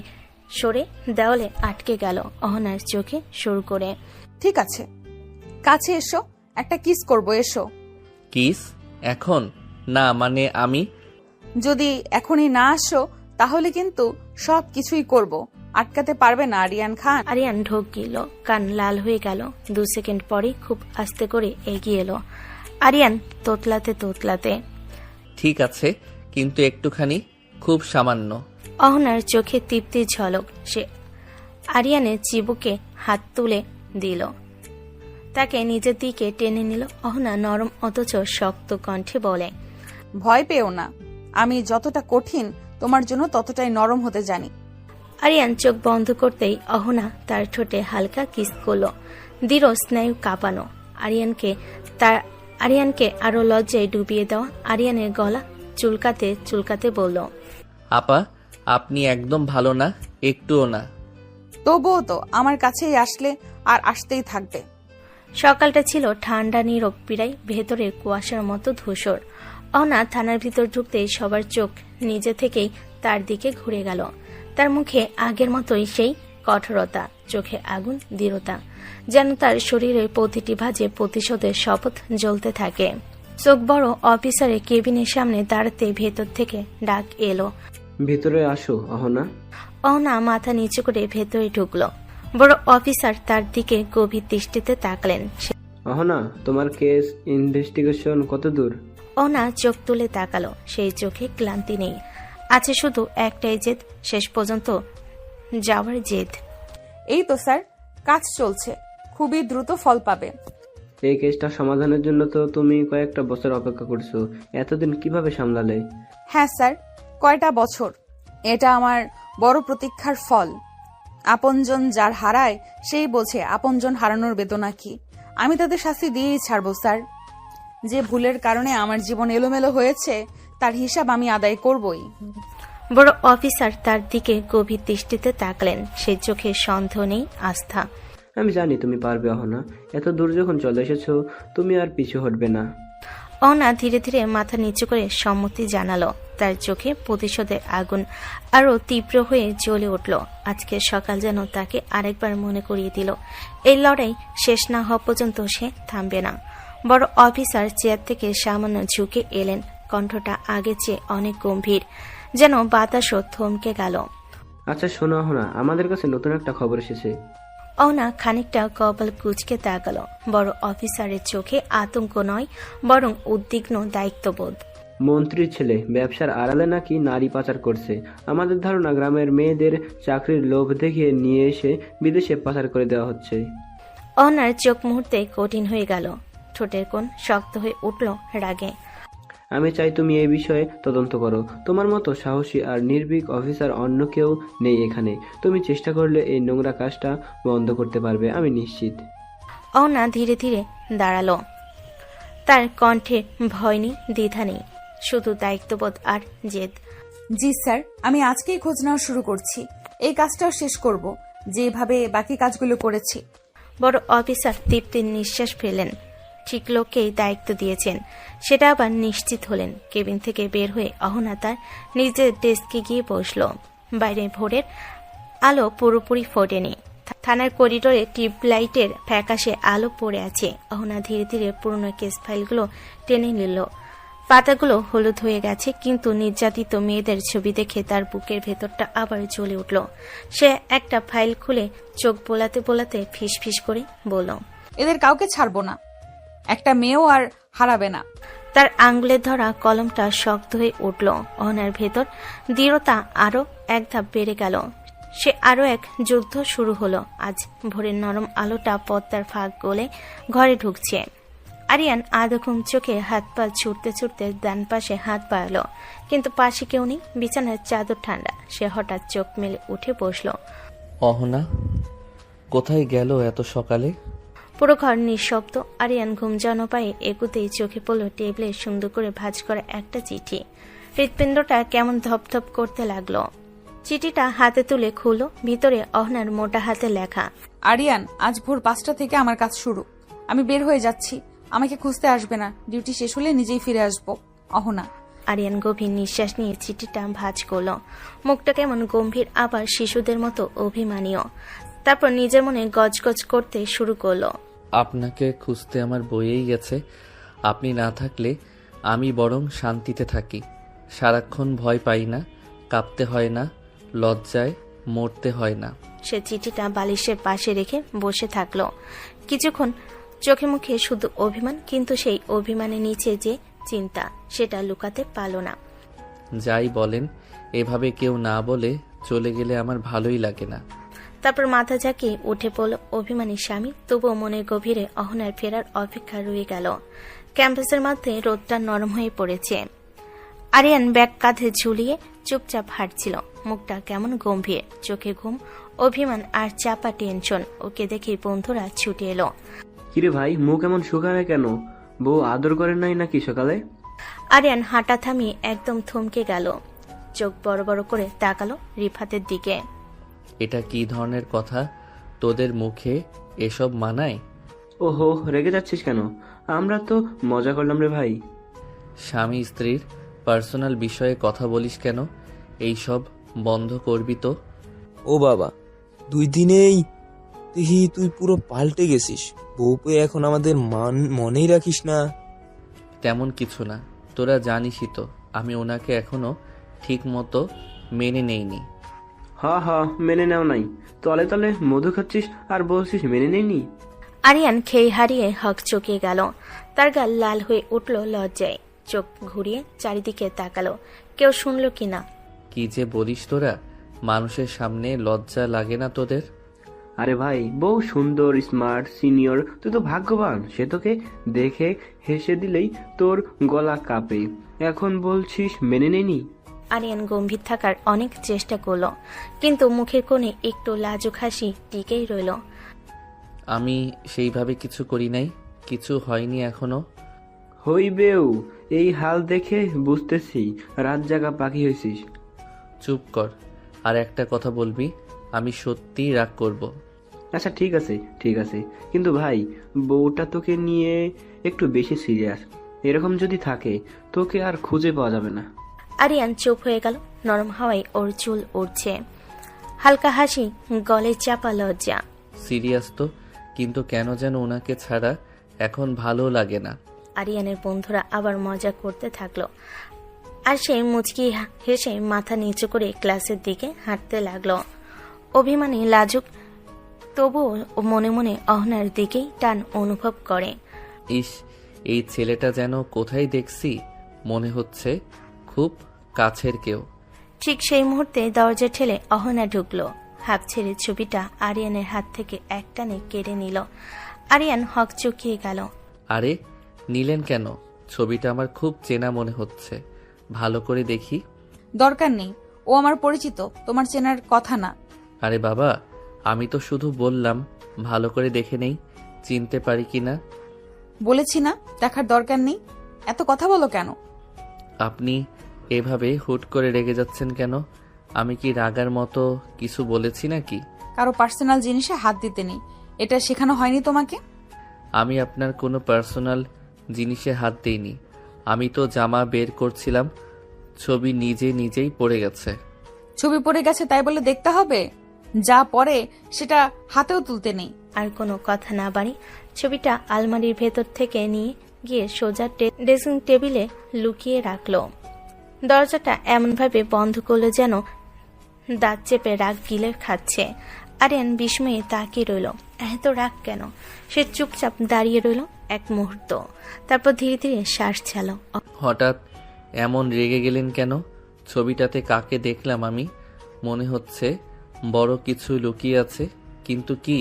সরে দেওয়ালে আটকে গেল, অহনার চোখে সুর করে। ঠিক আছে, কাছে এসো, একটা কিস করব, এসো। কিস? এখন না, মানে আমি যদি এখনই না আসো তাহলে কিন্তু সব কিছুই করব, আটকাতে পারবে না আরিয়ান খান। আরিয়ান ঢোক গিল, কান লাল হয়ে গেল। 2 সেকেন্ড পরে খুব আস্তে করে এগিয়ে এলো আরিয়ান, তোতলাতে তোতলাতে। ঠিক আছে, কিন্তু একটুখানি, খুব সামান্য। অহনার চোখে তৃপ্তির ঝলক। সে আরিয়ানের চিবুকে হাত তুলে দিল, তাকে নিজের দিকে টেনে নিল। অহনা নরম অথচ শক্ত কণ্ঠে বলে, ভয় পেও না, আমি যতটা কঠিন তোমার জন্য ততটাই নরম হতে জানি। আরিয়ান চোখ বন্ধ করতেই অহনা তার ঠোঁটে হালকা কিস করল। দৃঢ় স্নায়ু কাঁপানো। আরিয়ানকে আরো লজ্জায় ডুবিয়ে দেওয়া আরিয়ানের গলা চুলকাতে চুলকাতে বলল, আপা, আপনি একদম ভালো না, একটুও না। তবুও তো আমার কাছেই আসলে আর আসতেই থাকবে। সকালটা ছিল ঠান্ডা নীরব, পিড়াই ভেতরের কুয়াশার মতো ধূসর। অহনা থানার ভিতর ঢুকতেই সবার চোখ নিজে থেকেই তার দিকে ঘুরে গেল। তার মুখে আগের মতোই সেই কঠোরতা, চোখে আগুন, দৃঢ়তা, যেন তার শরীরের প্রতিটি ভাঁজে প্রতিশোধের শপথ জ্বলতে থাকে। চোখ বড় অফিসারের কেবিনের সামনে দাঁড়াতে ভেতর থেকে ডাক এলো, ভিতরে আসো অহনা। অহনা মাথা নিচু করে ভেতরে ঢুকলো। বড় অফিসার তার দিকে গভীর দৃষ্টিতে তাকলেন। অহনা, তোমার কেস ইনভেস্টিগেশন কত দূর? অহনা চোখ তুলে তাকালো। সেই চোখে ক্লান্তি নেই, আছে শুধু একটাই জেদ, শেষ পর্যন্ত যাওয়ার জেদ। এই তো স্যার, কাজ চলছে, খুবই দ্রুত ফল পাবে। এই কেসটা সমাধানের জন্য তো তুমি কয়েকটা বছর অপেক্ষা করছো, এতদিন কিভাবে সামলালে? হ্যাঁ স্যার, কয়টা বছর, এটা আমার বড় প্রতীক্ষার ফল। আপনজন যার হারায় সেই বোঝে আপনজন হারানোর বেদনা কি। আমি তাদের শাস্তি দিয়েই ছাড়বো স্যার। যে ভুলের কারণে আমার জীবন এলোমেলো হয়েছে তার হিসাব আমি আদায় করবই। বড় অফিসার তার দিকে গভীর দৃষ্টিতে তাকলেন। সেই চোখে সন্দেহ নেই, আস্থা। আমি জানি তুমি পারবে অহনা, এত দূর যখন চলে এসেছো তুমি আর পিছু হটবে না। অহনা ধীরে ধীরে মাথা নিচু করে সম্মতি জানালো। তার চোখে প্রতিশোধের আগুন আরো তীব্র হয়ে জ্বলে উঠল। আজকে সকাল যেন তাকে আরেকবার মনে করিয়ে দিল এই লড়াই শেষ না হওয়া পর্যন্ত সে থামবে না। বড় অফিসার চেয়ার থেকে সামান্য ঝুঁকে এলেন, কণ্ঠটা আগের চেয়ে অনেক গম্ভীর, যেন বাতাসও থমকে গেল। আচ্ছা শোনো না, আমাদের কাছে নতুন একটা খবর এসেছে। অহনা খানিকটা কপাল কুঁচকে তাকাল। বড় অফিসারের চোখে আতঙ্ক নয়, বরং উদ্বিগ্ন দায়িত্ববোধ। মন্ত্রীর ছেলে ব্যবসার আড়ালে নাকি নারী পাচার করছে। আমাদের ধারণা গ্রামের মেয়েদের চাকরির লোভ দেখিয়ে নিয়ে এসে বিদেশে পাচার করে দেওয়া হচ্ছে। অহনার চোখ মুহূর্তে কঠিন হয়ে গেল, ঠোঁটের কোণ শক্ত হয়ে উঠল রাগে। আমি চাই তুমি এই বিষয়ে তদন্ত করো। তোমার মতো সাহসী আর নির্ভীক অফিসার অন্য কেউ নেই এখানে। তুমি চেষ্টা করলে এই নোংরা কাজটা বন্ধ করতে পারবে, আমি নিশ্চিত। অহনা ধীরে ধীরে দাঁড়ালো। তার কণ্ঠে ভয় নেই, দ্বিধা নেই, শুধু দায়িত্ববোধ আর জেদ। জি স্যার, আমি আজকেই খোঁজ নেওয়া শুরু করছি। এই কাজটাও শেষ করব, যেভাবে বাকি কাজগুলো করেছি। বড় অফিসার তৃপ্তির নিঃশ্বাস ফেলেন। ঠিক লোককেই দায়িত্ব দিয়েছেন, সেটা আবার নিশ্চিত হলেন। কেবিন থেকে বের হয়ে অহনা তার নিজের ডেস্কে গিয়ে বসল। বাইরে ভোরের আলো পুরোপুরি ফোটেনি। থানার করিডোরে টিউবলাইটের ফ্যাকাশে আলো পড়ে আছে। অহনা ধীরে ধীরে পুরনো কেস ফাইলগুলো টেনে নিল। পাতাগুলো হলুদ হয়ে গেছে, কিন্তু নির্যাতিত মেয়েদের ছবি দেখে তার বুকের ভেতরটা আবার জ্বলে উঠল। সে একটা ফাইল খুলে চোখ বোলাতে বোলাতে ফিস ফিস করে বলল, এদের কাউকে ছাড়বো না, একটা মেয়েও আর হারাবে না। তার আঙ্গুলে ধরা কলমটা শক্ত হয়ে উঠল। অহনার ভেতর দৃঢ়তা আরো এক ধাপ বেড়ে গেল। সে আরো এক যুদ্ধ শুরু হলো। আজ ভোরের নরম আলোটা পদ্মার ফাঁক গলে ঘরে ঢুকছে। আরিয়ান আধঘুম চোখে হাত পা ছুটতে ছুটতে ডান পাশে হাত বাড়ালো, কিন্তু পাশে কেউ নেই। বিছানার চাদর ঠান্ডা। সে হঠাৎ চোখ মেলে উঠে বসল। অহনা কোথায় গেল এত সকালে? পুরো ঘর নিঃশব্দ। আরিয়ান ঘুম জানো পায়ে এগুতেই চোখে পড়ল টেবিলে সুন্দর করে ভাঁজ করা একটা চিঠি। হৃৎপিণ্ডটা কেমন ধপধপ করতে লাগলো। চিঠিটা হাতে তুলে খুলল। ভিতরে অহনার মোটা হাতে লেখা, আরিয়ান, আজ ভোর 5টা থেকে আমার কাজ শুরু। আমি বের হয়ে যাচ্ছি, আমাকে খুঁজতে আসবে না। ডিউটি শেষ হলে নিজেই ফিরে আসবো। অহনা। আরিয়ান গভীর নিঃশ্বাস নিয়ে চিঠিটা ভাঁজ করল। মুখটা কেমন গম্ভীর, আবার শিশুদের মতো অভিমানীয়। তারপর নিজের মনে গজগজ করতে শুরু করলো। আপনাকে খুঁজতে আমার বইয়েই গেছে। আপনি না থাকলে আমি বরং শান্তিতে থাকি। সারাক্ষণ ভয় পাই না, কাঁপতে হয় না, লজ্জায় মরতে হয় না। সে চিঠিটা বালিশের পাশে রেখে বসে থাকলো কিছুক্ষণ। চোখে মুখে শুধু অভিমান, কিন্তু সেই অভিমানের নিচে যে চিন্তা, সেটা লুকাতে পারল না। যাই বলেন, এভাবে কেউ না বলে চলে গেলে আমার ভালোই লাগে না। তারপর মাথা ঝাঁকিয়ে উঠে পড়ল অভিমানী স্বামী। তবুও মনের গভীরে অহনার ফেরার অপেক্ষা রয়ে গেল। ক্যাম্পাসের মধ্যে রোদটা নরম হয়ে পড়েছে। আরিয়ান ব্যাগ কাঁধে ঝুলিয়ে চুপচাপ হাঁটছিল। মুখটা কেমন গম্ভীর, চোখে ঘুম, অভিমান আর চাপা টেনশন। ওকে দেখে বন্ধুরা ছুটে এলো। কিরে ভাই, মুখ এমন শুকায় কেন? বউ আদর করেন নাই নাকি সকালে? আরিয়ান হাঁটা থামিয়ে একদম থমকে গেল। চোখ বড় বড় করে তাকালো রিফাতের দিকে। এটা কি ধরনের কথা? তোদের মুখে এসব মানায়? ওহো, রেগে যাচ্ছিস কেন? আমরা তো মজা করলাম রে ভাই। স্বামী স্ত্রীর পার্সোনাল বিষয়ে কথা বলিস কেন? এই সব বন্ধ করবি তো? ও বাবা, 2 দিনেই দেখি তুই পুরো পাল্টে গেছিস। বউ পেয়ে এখন আমাদের মনেই রাখিস না। তেমন কিছু না, তোরা জানিসই তো আমি ওনাকে এখনো ঠিক মতো মেনে নেইনি। হা মেনে নেও নাই? তলে তলে মধু খাচ্ছিস আর বলছিস মেনে নেইনি? আরিয়ান খেয়ে হারিয়ে হক চকিয়ে গেল। তার গাল লাল হয়ে উঠল লজ্জায়। চোখ ঘুরিয়ে চারিদিকে তাকালো, কেউ শুনল কিনা। কি যে বলিস তোরা, মানুষের সামনে লজ্জা লাগে না তোদের? আরে ভাই, বউ সুন্দর, স্মার্ট, সিনিয়র, তুই তো ভাগ্যবান। সে তোকে দেখে হেসে দিলেই তোর গলা কাঁপে, এখন বলছিস মেনে নেনি? আরিয়ান গম্ভীর থাকার অনেক চেষ্টা করলো, কিন্তু মুখের কোণে একটু লাজুক হাসি টিকেই রইল। আমি সেইভাবে কিছু করি নাই, কিছু হয়নি এখনো। হইবেও, এই হাল দেখে বুঝতেছি রাত জাগা পাখি হয়েছিস। চুপ কর, আর একটা কথা বলবি আমি সত্যিই রাগ করব। আচ্ছা ঠিক আছে, কিন্তু ভাই, বউটা তোকে নিয়ে একটু বেশি সিরিয়াস। এরকম যদি থাকে তোকে আর খুঁজে পাওয়া যাবে না। আরিয়ান চুপ হয়ে গেল। নরম হাওয়ায় ওর চুল উড়ছে, হালকা হাসি, গলে চাপা লজ্জা। সিরিয়াস তো, কিন্তু কেন যেন ওনাকে ছাড়া এখন ভালো লাগে না। আরিয়ানের বন্ধুরা আবার মজা করতে থাকলো, আর সে মুচকি হেসে মাথা নিচু করে ক্লাসের দিকে হাঁটতে লাগলো। অভিমানী লাজুক, তবুও ও মনে মনে অহনার দিকেই টান অনুভব করে। ইস, এই ছেলেটা যেন কোথায় দেখছি, মনে হচ্ছে খুব কাছের কেউ। ঠিক সেই মুহূর্তে দরজা ঠেলে অহনা ঢুকলো। হাফ ছেড়ে ছবিটা আরিয়ানের হাত থেকে একটানে কেড়ে নিল। আরিয়ান হক চুকিয়ে গেল। আরে নিলেন কেন? ছবিটা আমার খুব চেনা মনে হচ্ছে, ভালো করে দেখি। দরকার নেই, ও আমার পরিচিত, তোমার চেনার কথা না। আরে বাবা, আমি তো শুধু বললাম ভালো করে দেখে নেই, চিনতে পারি কিনা। বলেছি না দেখার দরকার নেই, এত কথা বলো কেন? আপনি এভাবে হুট করে রেগে যাচ্ছেন কেন? আমি কি রাগার মতো কিছু বলেছি নাকি? কারো পার্সোনাল জিনিসে হাত দিতে নেই, এটা শেখানো হয়নি তোমাকে? আমি আপনার কোনো পার্সোনাল জিনিসে হাত দিইনি। আমি তো জামা বের করছিলাম, ছবি নিজেই পড়ে গেছে। ছবি পড়ে গেছে তাই বলে দেখতে হবে? যা পড়ে সেটা হাতেও তুলতে নেই। আর কোনো কথা না বাড়ি ছবিটা আলমারির ভেতর থেকে নিয়ে গিয়ে সোজা ড্রেসিং টেবিলে লুকিয়ে রাখলো। দরজাটা এমনভাবে বন্ধ করলো যেন দাঁত চেপে রাগ গিলে খাচ্ছে। আরিয়ান বিস্ময়ে তাকিয়ে রইল। এত রাগ কেন? সে চুপচাপ দাঁড়িয়ে রইল এক মুহূর্ত, তারপর ধীরে ধীরে শ্বাস ছাড়ল। হঠাৎ এমন রেগে গেলেন কেন? ছবিটাতে কাকে দেখলাম আমি? মনে হচ্ছে বড় কিছু লুকিয়ে আছে, কিন্তু কি?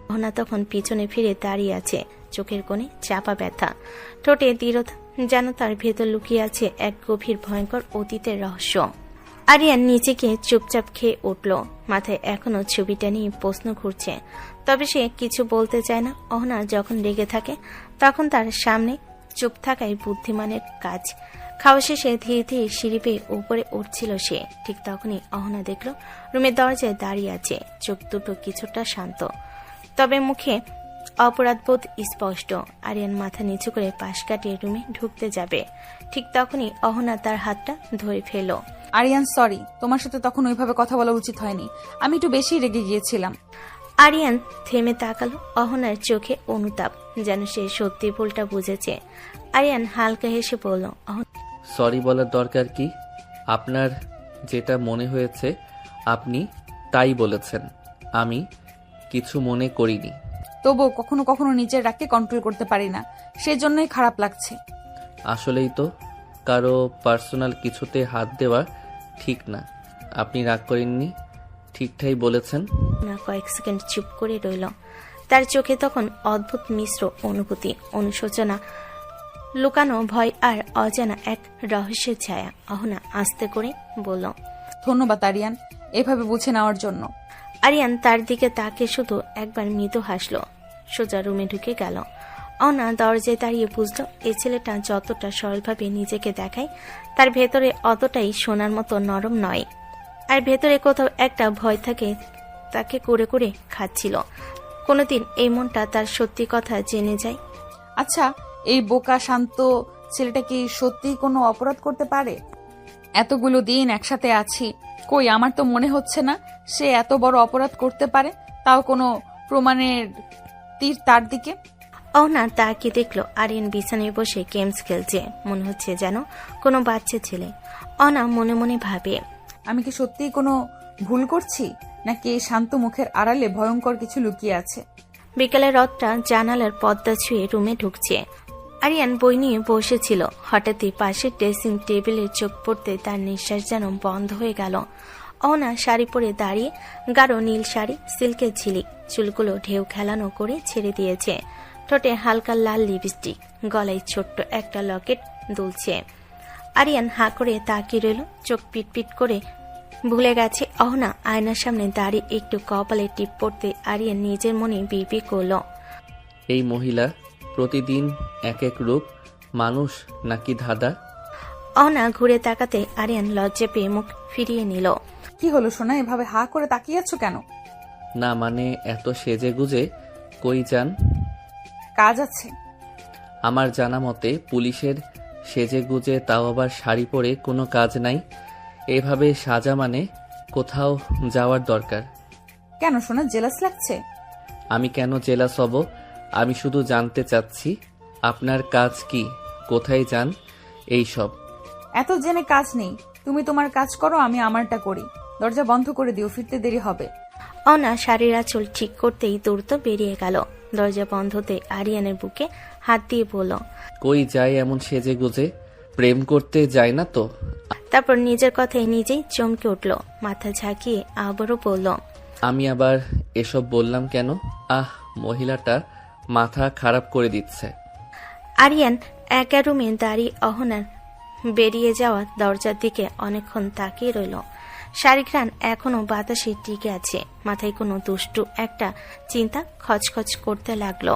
অহনা তখন পিছনে ফিরে দাঁড়িয়ে আছে, চোখের কোণে চাপা ব্যথা, ঠোঁটে দৃঢ়তা, যেন তার ভেতর লুকিয়ে আছে এক গভীর ভয়ঙ্কর অতীতের রহস্য। আরিয়ান নিচেকে চুপচাপ খেয়ে উঠল। মাথায় এখনো ছবিটা নিয়ে প্রশ্ন ঘুরছে, তবে সে কিছু বলতে চায় না। অহনা যখন রেগে থাকে তখন তার সামনে চুপ থাকাই বুদ্ধিমানের কাজ। খাওয়া শেষে ধীরে ধীরে সিঁড়ি বেয়ে উপরে উঠছিল সে। ঠিক তখনই অহনা দেখল রুমের দরজায় দাঁড়িয়ে আছে, চোখ দুটো কিছুটা শান্ত, তবে মুখে অপরাধবোধ স্পষ্ট। আরিয়ান মাথা নিচু করে পাশ কাটিয়ে রুমে ঢুকতে যাবে, ঠিক তখনই অহনা তার হাতটা ধরে ফেলল। আরিয়ান সরি, তোমার সাথে তখন ওইভাবে কথা বলা উচিত হয়নি, আমি একটু বেশি রেগে গিয়েছিলাম। আরিয়ান থেমে তাকালো। অহনার চোখে অনুতাপ, যেন সে সত্যি ভুলটা বুঝেছে। আরিয়ান হালকা হেসে বলল, সরি বলার দরকার কি? আপনার যেটা মনে হয়েছে আপনি তাই বলেছেন, আমি কিছু মনে করিনি। তবুও কখনো কখনো নিজের রাগকে কন্ট্রোল করতে পারি না, সেজন্যই খারাপ লাগছে। আসলেই তো, কারো পার্সোনাল কিছুতে হাত দেওয়া ঠিক না। আপনি রাগ করেননি, ঠিকঠাকই বলেছেন। না কয়েক সেকেন্ড চুপ করে রইল। তার চোখে তখন অদ্ভুত মিশ্র অনুভূতি, অনুশোচনা, লুকানো ভয় আর অজানা এক রহস্যের ছায়া। অহনা আস্তে করে বলল, ধন্যবাদ আরিয়ান, এভাবে বুঝে নেওয়ার জন্য। আরিয়ান তার দিকে তাকে শুধু একবার মৃদু হাসলো, সোজা রুমে ঢুকে গেল। অহনা দরজায় দাঁড়িয়ে বুঝল এই ছেলেটা যতটা সরলভাবে নিজেকে দেখায় তার ভেতরে অতটাই সোনার মতো নরম নয়, আর ভেতরে কোথাও একটা ভয় থাকে তাকে করে করে খাচ্ছিল। কোনোদিন এই মনটা তার সত্যি কথা জেনে যায়। আচ্ছা, এই বোকা শান্ত ছেলেটা কি সত্যিই কোনো অপরাধ করতে পারে? এতগুলো দিন একসাথে আছি, কই আমার তো মনে হচ্ছে না সে এত বড় অপরাধ করতে পারে, তাও কোনো প্রমাণের তীর তার দিকে। অহনা তাকে দেখলো আরিয়ান বিছানায় বসে গেমস খেলছে, মনে হচ্ছে যেন কোনো বাচ্চা ছেলে। অহনা মনে মনে ভাবে, আমি কি সত্যিই কোনো ভুল করছি, নাকি এই শান্ত মুখের আড়ালে ভয়ঙ্কর কিছু লুকিয়ে আছে? বিকেলের রথটা জানালার পর্দা ছুঁয়ে রুমে ঢুকছে। আরিয়ান বই নিয়ে বসেছিল, হঠাৎই পাশের ড্রেসিং টেবিলে চোখ পড়তে তার নিঃশ্বাস যেন বন্ধ হয়ে গেল। অহনা শাড়ি পরে দাঁড়িয়ে, গাঢ় নীল শাড়ি, সিল্কের ঝিলিক, চুলগুলো ঢেউ খেলানো করে ছেড়ে দিয়েছে, ঠোঁটে হালকা লাল লিপস্টিক, গলায় ছোট্ট একটা লকেট দুলছে। আরিয়ান হাঁ করে তাকিয়ে রইল, চোখ পিটপিট করে। ভুলে গেছে অহনা আয়নার সামনে দাঁড়িয়ে একটু কপালে টিপ পড়তে আরিয়ান নিজের মনে বিড়বিড় করল, এই মহিলা প্রতিদিন এক এক রূপ, মানুষ নাকি ধাঁধা? অহনা ঘুরে তাকাতে আরিয়ান লজ্জা পেয়ে মুখ ফিরিয়ে নিল। কি হলো সোনা, এভাবে হা করে তাকিয়ে আছো কেন? না মানে এত সেজে গুজে কই যান? কাজ আছে। আমার জানা মতে পুলিশের সেজে গুজে, তাও আবার শাড়ি পরে কোনো কাজ নাই। এভাবে সাজা মানে কোথাও যাওয়ার দরকার। কেন শোনা, জেলাস লাগছে? আমি কেন জেলাস হব? আমি শুধু জানতে চাচ্ছি আপনার কাজ কি, কোথায় যান, এই সব। এত জেনে কাজ নেই, তুমি তোমার কাজ করো, আমি আমারটা করি। দরজা বন্ধ করে দিও, ফিরতে দেরি হবে। অহনা শাড়ির আঁচল ঠিক করতেই দ্রুত বেরিয়ে গেল। দরজা বন্ধ হতে আরিয়ানের বুকে হাত দিয়ে বলল, কই যায় এমন সেজে গুজে? প্রেম করতে যায় না তো? তারপর নিজের কথায় নিজেই চমকে উঠল। মাথা ঝাঁকিয়ে আবারও বলল, আমি আবার এসব বললাম কেন? মহিলাটা মাথা খারাপ করে দিচ্ছে। আরিয়ান একা রুমে দাঁড়িয়ে অহনার বেরিয়ে যাওয়া দরজার দিকে অনেকক্ষণ তাকিয়ে রইল। শাড়িঘ্রাণ এখনো বাতাসে টিকে আছে। মাথায় কোনো দুষ্টু একটা চিন্তা খচখচ করতে লাগলো।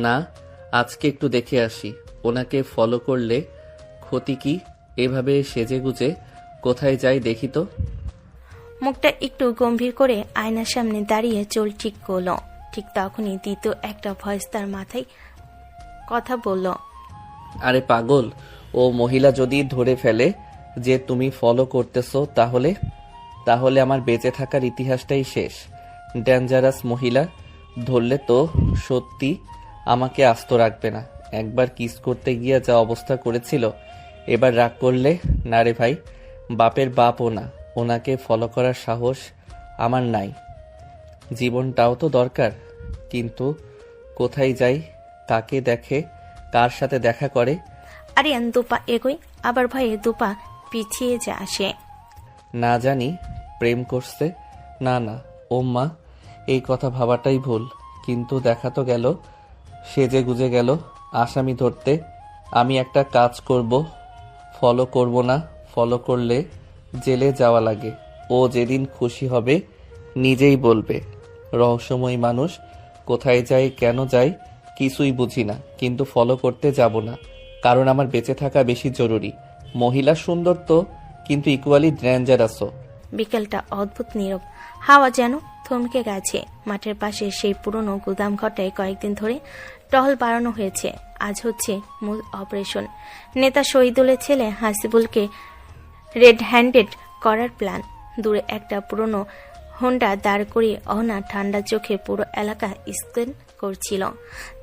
না, আজকে একটু দেখে আসি, ওনাকে ফলো করলে ক্ষতি কি? এভাবে সেজে গুজে কোথায় যাই দেখি তো। মুখটা একটু গম্ভীর করে আয়নার সামনে দাঁড়িয়ে চুল ঠিক করলো। ঠিক তখনই দ্বিতীয় একটা ভয়েস তার মাথায় কথা বলল, আরে পাগল, ও মহিলা যদি ধরে ফেলে যে তুমি ফলো করতেছো, তাহলে আমার বেঁচে থাকার ইতিহাসটাই শেষ। ডেঞ্জারাস মহিলা ধরলে তো সত্যি আমাকে আস্ত রাখবে না। একবার কিস করতে গিয়ে যা অবস্থা করেছিল, এবার রাগ করলে? না রে ভাই, বাপের বাপও না, ওনাকে ফলো করার সাহস আমার নাই। জীবনটাও তো দরকার। কিন্তু কোথায় যাই, কাকে দেখে, কার সাথে দেখা করে? আরিয়ান দুপা এগোয়, আবার ভয়ে দুপা পিছিয়ে যা আসে। না জানি প্রেম করছে। না না, ও মা, এই কথা ভাবাটাই ভুল। কিন্তু দেখা তো গেল, সেজে গুজে গেল আসামি ধরতে। আমি একটা কাজ করব, ফলো করব না। ফলো করলে জেলে যাওয়া লাগে। ও যেদিন খুশি হবে নিজেই বলবে। রহস্যময় মানুষ, কোথায় যায়, কেন যায় কিছুই বুঝি না, কিন্তু ফলো করতে যাব না, কারণ আমার বেঁচে থাকা বেশি জরুরি। মহিলা সুন্দর তো, কিন্তু ইকুয়ালি ডেঞ্জারাসও। বিকেলটা অদ্ভুত নীরব। হাওয়া যেন থমকে গেছে। মাঠের পাশে সেই পুরনো গুদাম ঘরটায় কয়েকদিন ধরে টহল বাড়ানো হয়েছে। আজ হচ্ছে মূল অপারেশন। নেতা শহীদুলের ছেলে হাসিবুলকে রেড হ্যান্ডেড করার প্ল্যান। দূরে একটা পুরনো হোন্ডা দাঁড় করিয়ে অহনা ঠান্ডা চোখে পুরো এলাকা স্ক্যান করছিল।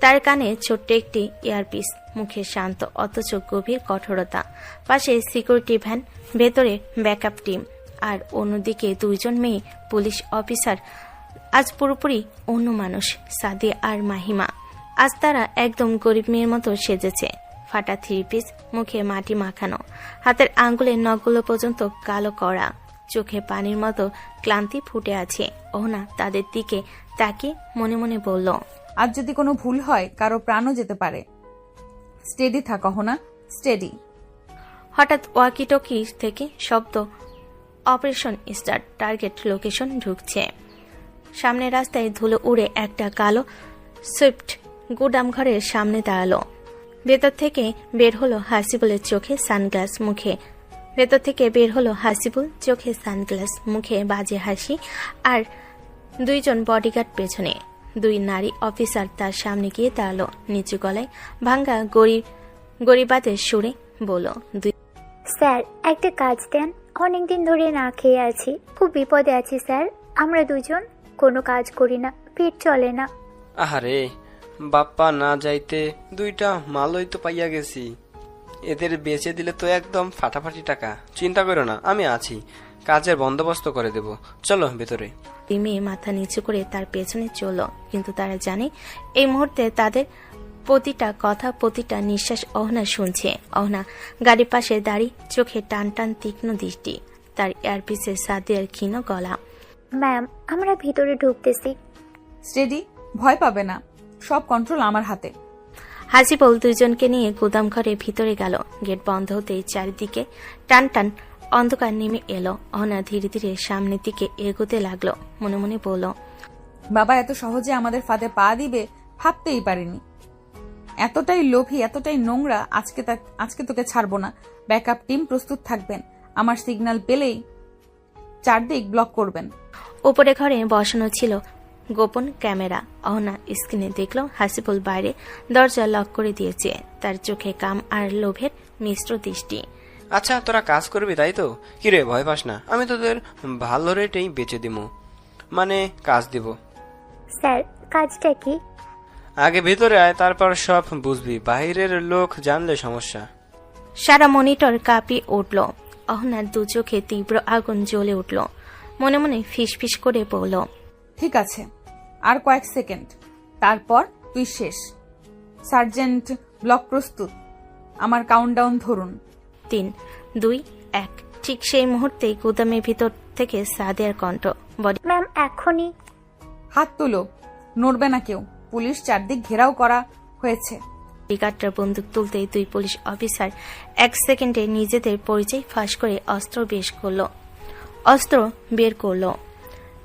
তার কানে ছোট্ট একটি ইয়ারপিস, মুখে শান্ত অথচ গভীর কঠোরতা। পাশে সিকিউরিটি ভ্যান, ভেতরে ব্যাকআপ টিম, আর অন্যদিকে দুইজন মেয়ে পুলিশ অফিসার। আজ পুরোপুরি অন্য মানুষ, সাদিয়া আর মাহিমা। আজ তারা একদম গরিব মেয়ের মতো সেজেছে। ফাটা থ্রি পিস, মুখে মাটি মাখানো, হাতের আঙ্গুলের নখগুলো পর্যন্ত কালো করা, চোখে পানির মতো ক্লান্তি ফুটে আছে। অহনা তাদের দিকে তাকিয়ে মনে মনে বলল, আজ যদি কোনো ভুল হয়, কারো প্রাণও যেতে পারে। স্টেডি থাক অহনা, স্টেডি। হঠাৎ ওয়াকিটকি থেকে শব্দ, অপারেশন স্টার্ট, টার্গেট লোকেশন ঢুকছে। সামনের রাস্তায় ধুলো উড়ে একটা কালো সুইফট গুদাম ঘরের সামনে দাঁড়ালো। ভেতর থেকে বের হলো হাসিবুলের চোখে সানগ্লাস, মুখে চোখে সানগ্লাস, মুখে বাজে হাসি, আর দুইজন বডিগার্ড পেছনে। দুই নারী অফিসার তার সামনে গিয়ে দাঁড়ালো। নিচু গলায় ভাঙ্গা গরিবাদের সুরে বলল, স্যার, একটা কাজ দেন। অনেকদিন ধরে না খেয়ে আছি, খুব বিপদে আছি স্যার। আমরা দুজন কোনো কাজ করি না, পেট চলে না। আহারে বাপ্পা, না যাইতে দুইটা মালই তো পাইয়া গেছি। এদের বেচে দিলে তো একদম ফাটাফাটি টাকা। চিন্তা করো না, আমি আছি, কাজের বন্দোবস্ত করে দেব। চলো ভেতরে। মেয়ে মাথা নিচু করে তার পেছনে চলল। কিন্তু তারা জানে এই মুহূর্তে তাদের প্রতিটা কথা, প্রতিটা নিঃশ্বাস অহনা শুনছে। অহনা গাড়ির পাশে দাঁড়িয়ে, চোখে টান টান তীক্ষ্ণ দৃষ্টি, তার এয়ারপিসে সাদিয়ার ক্ষীণ গলা। ম্যাম, আমরা ভিতরে ঢুকতেছি। স্টেডি, ভয় পাবে না, সব কন্ট্রোল আমার হাতে। হাসিবুল দুইজনকে নিয়ে গুদাম ঘরে ভিতরে গেল। গেট বন্ধ হতেই চারিদিকে টান টান অন্ধকার নেমে এলো। অহনা ধীরে ধীরে সামনের দিকে এগোতে লাগলো। মনে মনে বলল, বাবা এত সহজে আমাদের ফাঁদে পা দিবে ভাবতেই পারিনি। এতটাই লোভী, এতটাই নোংরা। আজকে তোকে ছাড়বো না। ব্যাকআপ টিম প্রস্তুত থাকবেন। আমার সিগন্যাল পেলেই চারদিক ব্লক করবেন। উপরে ঘরে বসানো ছিল গোপন ক্যামেরা। অহনা স্ক্রিনে দেখলো হাসিবুল বাইরে দরজা লক করে দিয়েছে, তার চোখে কাম আর লোভের মিশ্র দৃষ্টি। আচ্ছা তোরা কাজ করবি তাই তো? কিরে ভয় পাস না, আমি তোদের ভালো রেটেই বেচে দিবো, মানে কাজ দিব। স্যার কাজটা কি? আগে ভেতরে আয়, তারপর সব বুঝবি, বাইরের লোক জানলে সমস্যা। সারা মনিটর কাঁপিয়ে উঠল। অহনার দু চোখে তীব্র আগুন জ্বলে উঠল, মনে মনে ফিসফিস করে বলল, ঠিক আছে, আর কয়েক সেকেন্ড, তারপর তুই শেষ। সার্জেন্ট ব্লক প্রস্তুত, আমার কাউন্টডাউন ধরুন। 3, 2, 1। ঠিক সেই মুহূর্তেই গুদামের ভিতর থেকে সাদিয়ার কণ্ঠ, বডি। ম্যাম এখনই। হাত তুলো, নড়বে না কেউ, পুলিশ চারদিক ঘেরাও করা হয়েছে। গার্ডরা বন্দুক তুলতেই দুই পুলিশ অফিসার 1 সেকেন্ডে নিজেদের পরিচয় ফাঁস করে অস্ত্র বের করলো।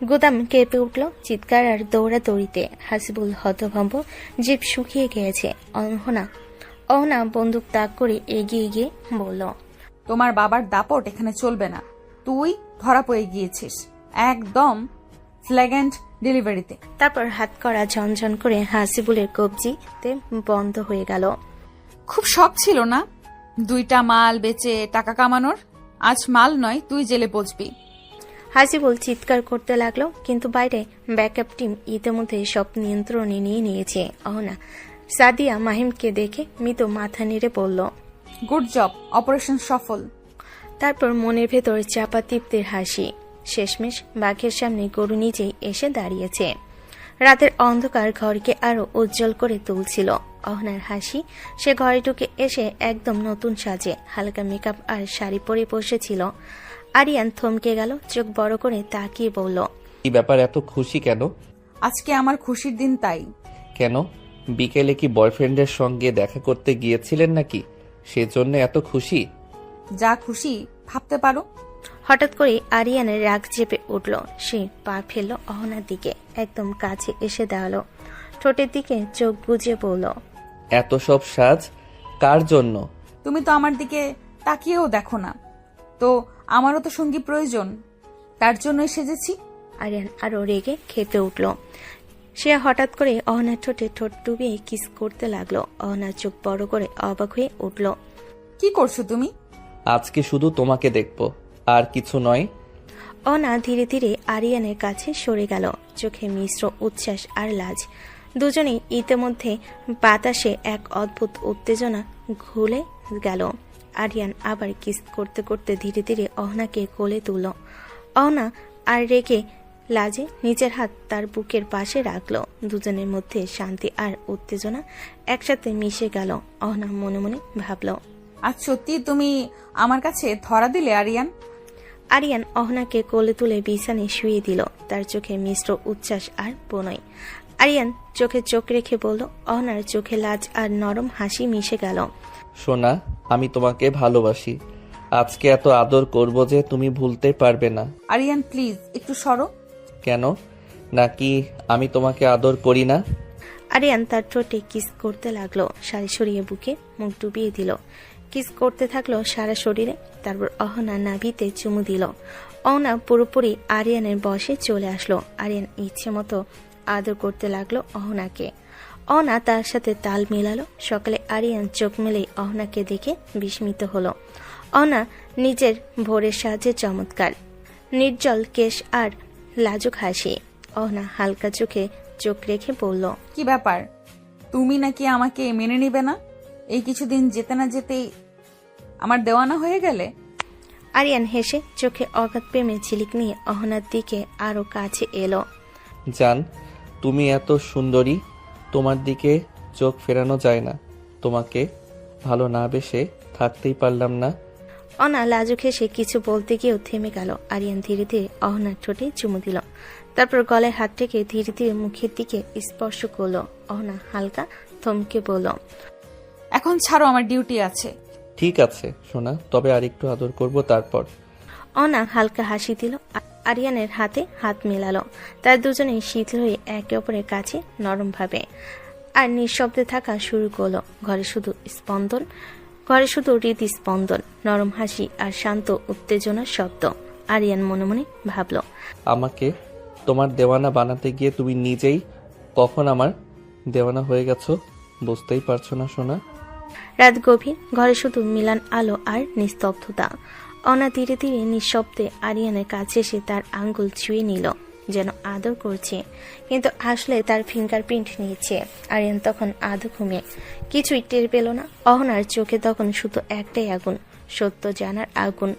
গুদাম কেঁপে উঠল চিৎকার আর দৌড়াদৌড়িতে। হাসিবুল হতভম্ব, জিভ শুকিয়ে গিয়েছে। অহনা বন্দুক তাক করে এগিয়ে গিয়ে বলল, তোমার বাবার দাপট এখানে চলবে না, তুই ধরা পড়ে গিয়েছিস একদম ফ্ল্যাগ্যান্ট ডেলিভারিতে। তারপর হাত করা ঝনঝন করে হাসিবুলের কবজিতে বন্ধ হয়ে গেল। খুব শখ ছিল না 2টা মাল বেচে টাকা কামানোর? আজ মাল নয়, তুই জেলে পচবি। হাসিবুল চিৎকার করতে লাগলো, কিন্তু বাইরে ব্যাকআপ টিম ইতিমধ্যে সব নিয়ন্ত্রণে নিয়ে নিয়েছে। অহনা সাদিয়া মাহিমকে দেখে মৃত মাথা নেড়ে বলল, গুড জব, অপারেশন সফল। তারপর মনের ভেতর চাপা তৃপ্তির হাসি। শেষমেশ বাঘের সামনে গরু নিজেই এসে দাঁড়িয়েছে। রাতের অন্ধকার ঘরকে আরো উজ্জ্বল করে তুলছিল অহনার হাসি। সে ঘরে ঢুকে এসে একদম নতুন সাজে হালকা মেকআপ আর শাড়ি পরে বসেছিল। আরিয়ান থমকে গেল, চোখ বড় করে তাকিয়ে বলল, কি ব্যাপার, এত খুশি কেন? আজকে আমার খুশির দিন। তাই কেন, বিকেলে কি বয়ফ্রেন্ডের সঙ্গে দেখা করতে গিয়েছিলেন নাকি, সেজন্য এত খুশি? যা খুশি ভাবতে পারো। হঠাৎ করে আরিয়ানের রাগ চেপে উঠল। সে পা ফেলল অহনার দিকে, একদম কাছে এসে দাঁড়ালো, ঠোঁটের দিকে চোখ বুজে বলল, এত সব সাজ কার জন্য? তুমি তো আমার দিকে তাকিয়েও দেখো না, তো আমারও তো সঙ্গী প্রয়োজন, তার জন্যই সেজেছি। আরিয়ান আরো রেগে খেপে উঠল। সে হঠাৎ করে অহনার ঠোঁটে ঠোঁট ডুবিয়ে কিস করতে লাগলো। অহনার চোখ বড় করে অবাক হয়ে উঠল। কি করছো তুমি? আজকে শুধু তোমাকে দেখবো, আর কিছু নয়। অহনা ধীরে ধীরে আরিয়ানের কাছে সরে গেল, চোখে মিশ্র উচ্ছ্বাস আর লাজ। দুজনেই ইতিমধ্যে বাতাসে এক অদ্ভুত উত্তেজনা ঘুলে গেল। আরিয়ান আবার কিস করতে করতে ধীরে ধীরে অহনাকে কোলে তুলল। অহনা আর রেগে লাজে নিজের হাত তার বুকের পাশে রাখল। দুজনের মধ্যে শান্তি আর উত্তেজনা একসাথে মিশে গেল। অহনা মনে মনে ভাবল, আজ সত্যি তুমি আমার কাছে ধরা দিলে আরিয়ান। আরিয়ান অহনাকে কোলে তুলে বিছানে শুয়ে দিল, তার চোখে মিশ্র উচ্ছ্বাস আর প্রণয়। আরিয়ান চোখে চোখ রেখে বলল, অহনার চোখে লাজ আর নরম হাসি মিশে গেল। সোনা, আমি তোমাকে ভালোবাসি, আজকে এত আদর করব যে তুমি ভুলতে পারবে না। আরিয়ান প্লিজ একটু সরো। কেন, নাকি আমি তোমাকে আদর করি না? আরিয়ান তার ঠোঁটে কিস করতে লাগলো, শাড়ি সরিয়ে বুকে মুখ ডুবিয়ে দিল। কিস করতে থাকলো সারা শরীরে, তারপর অহনা নাভিতে চুমু দিল। অহনা পুরোপুরি আরিয়ানের বশে চলে আসলো। আরিয়ান ইচ্ছে মতো আদর করতে লাগলো অহনাকে। অহনা তার সাথে তাল মেলালো। সকালে আরিয়ান চোখ মেলে অহনাকে দেখে বিস্মিত হলো। অহনা নিজের ভোরের সাজে চমৎকার, নির্জল কেশ আর লাজুক হাসি। অহনা হালকা চোখে চোখ রেখে বলল, কি ব্যাপার, তুমি নাকি আমাকে মেনে নিবে না? এই কিছুদিন যেতে না যেতেই আমার দেওয়ানা হয়ে গেলে। আরিয়ান হেসে চোখে অগাধ প্রেমে ঝিলিক নিয়ে অহনার দিকে আরো কাছে এলো। জান, তুমি এত সুন্দরী, তোমার দিকে চোখ ফেরানো যায় না। তোমাকে ভালো না বেসে থাকতেই পারলাম না। অহনা লাজুক হেসে কিছু বলতে গিয়েও থেমে গেল। আরিয়ান ধীরে ধীরে অহনার ঠোঁটে চুমু দিল, তারপর গলায় হাত রেখে ধীরে ধীরে মুখের দিকে স্পর্শ করলো। অহনা হালকা থমকে বলল, এখন ছাড়ো, আমার ডিউটি আছে। ঠিক আছে সোনা, তবে আরেকটু আদর করব তারপর। অহনা হালকা হাসি দিল, আরিয়ানের হাতে হাত মেলালো। তার দুজনেই শীতল হয়ে একে অপরের কাছে নরম ভাবে আর নিঃশব্দে থাকা শুরু করলো। ঘরে শুধু হৃদস্পন্দন, নরম হাসি আর শান্ত উত্তেজনার শব্দ। আরিয়ান মনে মনে ভাবল, আমাকে তোমার দেওয়ানা বানাতে গিয়ে তুমি নিজেই কখন আমার দেওয়ানা হয়ে গেছো বুঝতেই পারছো না সোনা। রাত গভীর, ঘরে শুধু মিলান আলো আর নিস্তব্ধতা। অনা ধীরে ধীরে নিঃশব্দে আরিয়ানের কাছে এসে তার আঙ্গুল ছুঁয়ে নিল, যেন আদর করছে, কিন্তু আসলে তার ফিঙ্গারপ্রিন্ট নিয়েছে। আরিয়ান তখন আধো ঘুমে, কিছুই টের পেল না। অহনার চোখে তখন শুধু একটাই আগুন, সত্য জানার আগুন।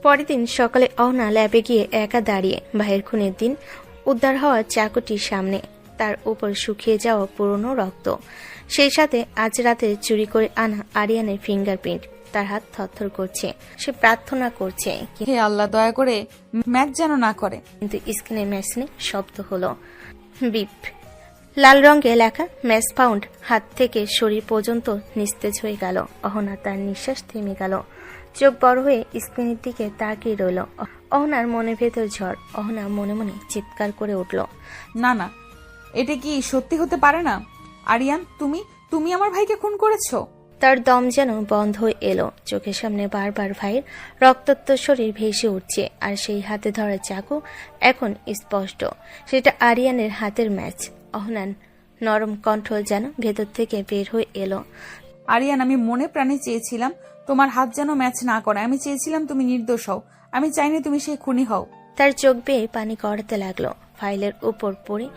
পরের দিন সকালে অহনা ল্যাবে গিয়ে একা দাঁড়িয়ে, ভাইয়ের খুনের দিন উদ্ধার হওয়া চাকুটির সামনে, তার উপর শুকিয়ে যাওয়া পুরনো রক্ত, সেই সাথে আজ রাতে চুরি করে আনা আরিয়ানের ফিঙ্গারপ্রিন্ট। তার হাত থরথর করছে, সে প্রার্থনা করছে হে আল্লাহ, দয়া করে ম্যাচ যেন না করে। কিন্তু স্ক্রিনের মেশিনে শব্দ হলো বিপ। লাল রঙে লেখা ম্যাচ ফাউন্ড। হাত থেকে শরীর পর্যন্ত নিস্তেজ হয়ে গেল। অহনা তার নিঃশ্বাস থেমে গেল, চোখ বড় হয়ে স্ক্রিনের দিকে তাকিয়ে রইল। অহনার মনে ভেতর ঝড়। অহনা মনে মনে চিৎকার করে উঠল, না না, এটা কি সত্যি হতে পারে না। আরিয়ান, তুমি আমার ভাইকে খুন করেছো? তার দম যেন বন্ধ হয়ে এলো। চোখের সামনে বারবার ভাইয়ের রক্তাক্ত শরীর ভেসে উঠছে, আর সেই হাতে ধরা চাকু এখন স্পষ্ট, সেটা আরিয়ানের হাতের ম্যাচ। অহনান নরম কণ্ঠ যেন ভেতর থেকে বের হয়ে এলো, আরিয়ান, আমি মনে প্রাণে চেয়েছিলাম তোমার হাত যেন ম্যাচ না করে। আমি চেয়েছিলাম তুমি নির্দোষ হও, আমি চাইনি তুমি সেই খুনি হও। তার চোখ বেয়ে পানি গড়াতে লাগলো। ফাইলের উপর পড়ে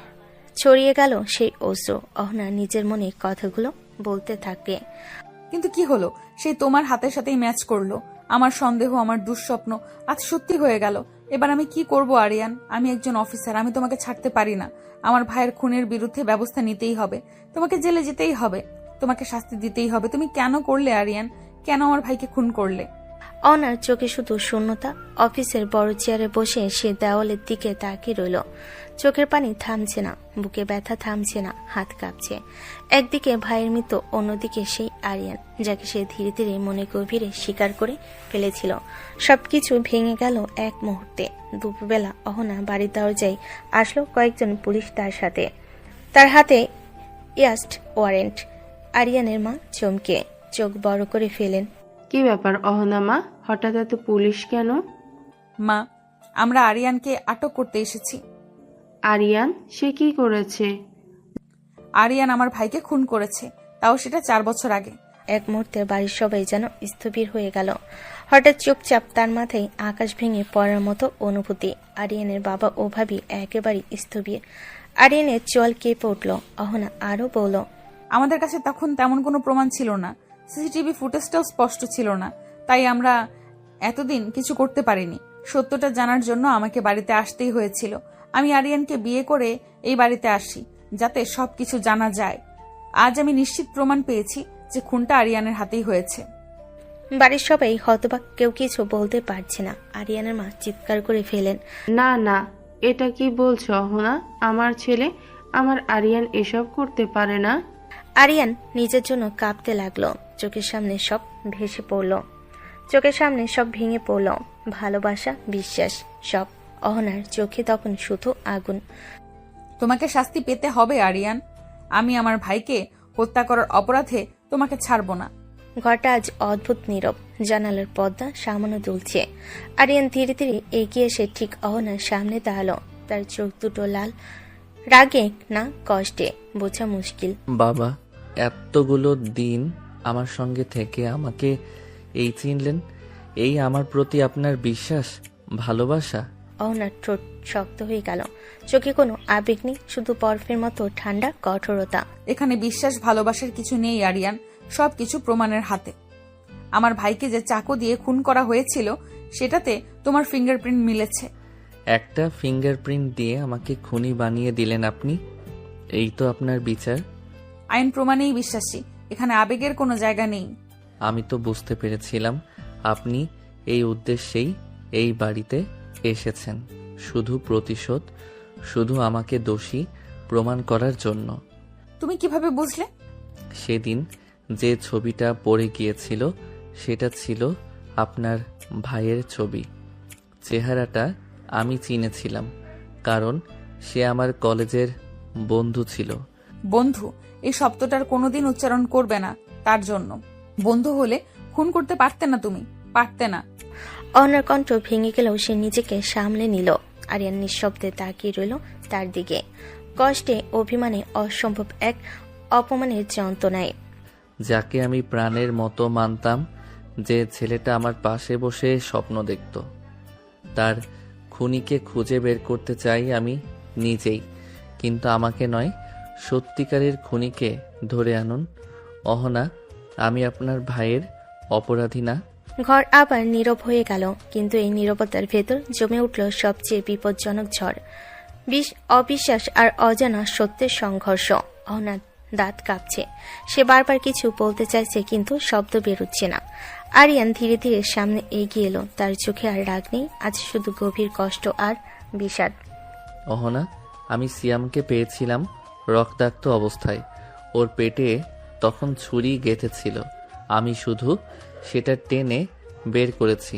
ছড়িয়ে গেল সেই অশ্রু। অহনা নিজের মনে কথাগুলো বলতে থাকে, কিন্তু কি হলো, সেই তোমার হাতের সাথেই ম্যাচ করলো। আমার সন্দেহ, আমার দুঃস্বপ্ন আজ সত্যি হয়ে গেল। এবার আমি কি করব আরিয়ান? আমি একজন অফিসার, আমি তোমাকে ছাড়তে পারি না। আমার ভাইয়ের খুনের বিরুদ্ধে ব্যবস্থা নিতেই হবে, তোমাকে জেলে যেতেই হবে, তোমাকে শাস্তি দিতেই হবে। তুমি কেন করলে আরিয়ান? কেন আমার ভাইকে খুন করলে? অনার চোখে শুধু শূন্যতা। অফিসের বড় চেয়ারে বসে সে দেওয়ালের দিকে তাকিয়ে রইল। চোখের পানি থামছে না, বুকে ব্যথা থামছে না, হাত কাঁপছে। একদিকে ভাইয়ের মৃত্যু, অন্যদিকে সেই আরিয়ান, যাকে সে ধীরে ধীরে মনে গভীরে স্বীকার করে ফেলেছিল। সবকিছু ভেঙে গেল এক মুহূর্তে। দুপুরবেলা অহনা বাড়ির দরজায় আসলো কয়েকজন পুলিশ তার সাথে, তার হাতে অ্যারেস্ট ওয়ারেন্ট। আরিয়ানের মা চমকে চোখ বড় করে ফেলেন। কি ব্যাপার অহনা মা, হঠাৎ এত পুলিশ কেন? মা, আমরা আরিয়ানকে আটক করতে এসেছি। আরিয়ান, সে কি করেছে? আরিয়ান আমার ভাইকে খুন করেছে, তাও সেটা 4 বছর আগে। এক মুহূর্তে বাড়ির সবাই যেন স্থবির হয়ে গেল। হঠাৎ চুপচাপ তার মাথায় আকাশ ভেঙে পড়ার মতো অনুভূতি। আরিয়ানের বাবা ও ভাবি একেবারে স্থবির। আরিয়ানের চোয়াল কেঁপে উঠল। অহনা আরো বলল, আমাদের কাছে তখন তেমন কোনো প্রমাণ ছিল না, সিসিটিভি ফুটেজটাও স্পষ্ট ছিল না, তাই আমরা এতদিন কিছু করতে পারিনি। সত্যটা জানার জন্য আমাকে বাড়িতে আসতেই হয়েছিল। আমি আরিয়ানকে বিয়ে করে এই বাড়িতে আসি, যাতে সবকিছু জানা যায়। আজ আমি নিশ্চিত প্রমাণ পেয়েছি যে খুনটা আরিয়ানের হাতেই হয়েছে। বাড়ির সবাই হতবাক, কেউ কিছু বলতে পারছে না। আরিয়ানের মা চিৎকার করে ফেলেন, না না, এটা কি বলছো অহনা? আমার ছেলে, আমার আরিয়ান এসব করতে পারে না। আরিয়ান নিজের জন্য কাঁপতে লাগলো। চোখের সামনে সব ভেসে পড়ল, চোখের সামনে সব ভেঙে পড়ল। ভালোবাসা, বিশ্বাস, সব। অহনার চোখে তখন শুধু আগুন। তোমাকে শাস্তি পেতে হবে আরিয়ান। আমি আমার ভাইকে হত্যা করার অপরাধে তোমাকে ছাড়ব না। ঘরটা আজ অদ্ভুত নীরব। জানালার পর্দা সামান্য দুলছে। আরিয়ান ধীরে ধীরে এগিয়ে এসে ঠিক অহনার সামনে দাঁড়ালো। তার চোখ দুটো লাল, রাগে না কষ্টে বোঝা মুশকিল। বাবা, এতগুলো দিন আমার সঙ্গে থেকে আমাকে এই চিনলেন, এই আমার প্রতি আপনার বিশ্বাস, ভালোবাসা। অহনার ঠোঁট শক্ত হয়ে গেল, চোখে কোনো আবেগ নেই, শুধু বরফের মতো ঠান্ডা কঠোরতা। এখানে বিশ্বাস ভালোবাসার কিছু নেই আরিয়ান, সবকিছু প্রমাণের হাতে। আমার ভাইকে যে চাকু দিয়ে খুন করা হয়েছিল সেটাতে তোমার ফিঙ্গারপ্রিন্ট মিলেছে। একটা ফিঙ্গারপ্রিন্ট দিয়ে আমাকে খুনি বানিয়ে দিলেন আপনি, এই তো আপনার বিচার? আইন প্রমাণেই বিশ্বাসী, এখানে আবেগের কোনো জায়গা নেই। আমি তো বুঝতে পেরেছিলাম আপনি এই উদ্দেশ্যেই এই বাড়িতে এসেছেন, শুধু প্রতিশোধ, শুধু আমাকে দোষী প্রমাণ করার জন্য। তুমি কিভাবে বুঝলে? সেদিন যে ছবিটা পড়ে গিয়েছিল সেটা ছিল আপনার ভাইয়ের ছবি। চেহারাটা আমি চিনেছিলাম, কারণ সে আমার কলেজের বন্ধু ছিল। বন্ধু, এই শব্দটার কোনোদিন উচ্চারণ করবে না তার জন্য। বন্ধু হলে খুন করতে পারতে না, তুমি পারতে না। অহনার কণ্ঠ ভেঙে গেলেও সে নিজেকে সামলে নিল। আরিয়ান নিঃশব্দে তাকিয়ে রইল তার দিকে, কষ্টে অভিমানে অসম্ভব এক অপমানের যন্ত্রণায়। যাকে আমি প্রাণের মতো মানতাম, যে ছেলেটা আমার পাশে বসে স্বপ্ন দেখত, তার খুনিকে খুঁজে বের করতে চাই আমি নিজেই, কিন্তু আমাকে নয়, সত্যিকারের খুনিকে ধরে আনুন। অহনা, আমি আপনার ভাইয়ের অপরাধী না। ঘর আবার নীরব হয়ে গেল, কিন্তু এই নীরবতার ভেতর জমে উঠল সবচেয়ে বিপজ্জনক ঝড়, অবিশ্বাস আর অজানা সত্যের সংঘর্ষ। অহনার দাঁত কাঁপছে, সে বারবার কিছু বলতে চাইছে কিন্তু শব্দ বেরোচ্ছে না। আরিয়ান ধীরে ধীরে সামনে এগিয়ে এলো, তার চোখে আর রাগ নেই, আজ শুধু গভীর কষ্ট আর বিষাদ। অহনা, আমি সিয়ামকে পেয়েছিলাম রক্তাক্ত অবস্থায়, ওর পেটে তখন ছুরি গেঁথেছিল, আমি শুধু সেটা টেনে বের করেছি।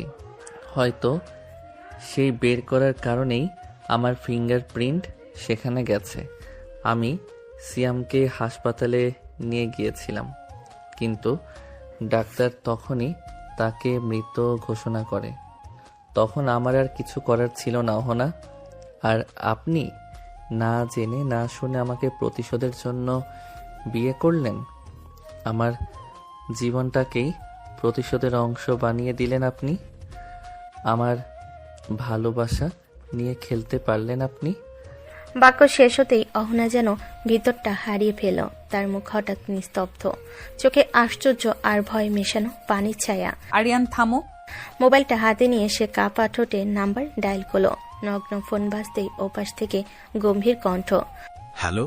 হয়তো সেই বের করার কারণেই আমার ফিঙ্গারপ্রিন্ট সেখানে গেছে। আমি সিয়ামকে হাসপাতালে নিয়ে গিয়েছিলাম, কিন্তু ডাক্তার তখনই তাকে মৃত ঘোষণা করে। তখন আমার আর কিছু করার ছিল না অহনা। আর আপনি না জেনে না শুনে আমাকে প্রতিশোধের জন্য বিয়ে করলেন। আমার জীবনটাকেই প্রতিশোধের অংশ বানিয়ে দিলেন আপনি। আমার ভালোবাসা নিয়ে খেলতে পারলেন আপনি। বাক্য শেষ হতেই অহনা যেন ভিতরটা হারিয়ে ফেল, তার মুখ হঠাৎ নিস্তব্ধ, চোখে আশ্চর্য আর ভয় মেশানো পানির ছায়া। আরিয়ান থামো। মোবাইলটা হাতে নিয়ে সে কাপা ঠোঁটে নাম্বার ডায়াল করলো। নগ্ন ফোন বাজতেই ওপাশ থেকে গম্ভীর কণ্ঠ। হ্যালো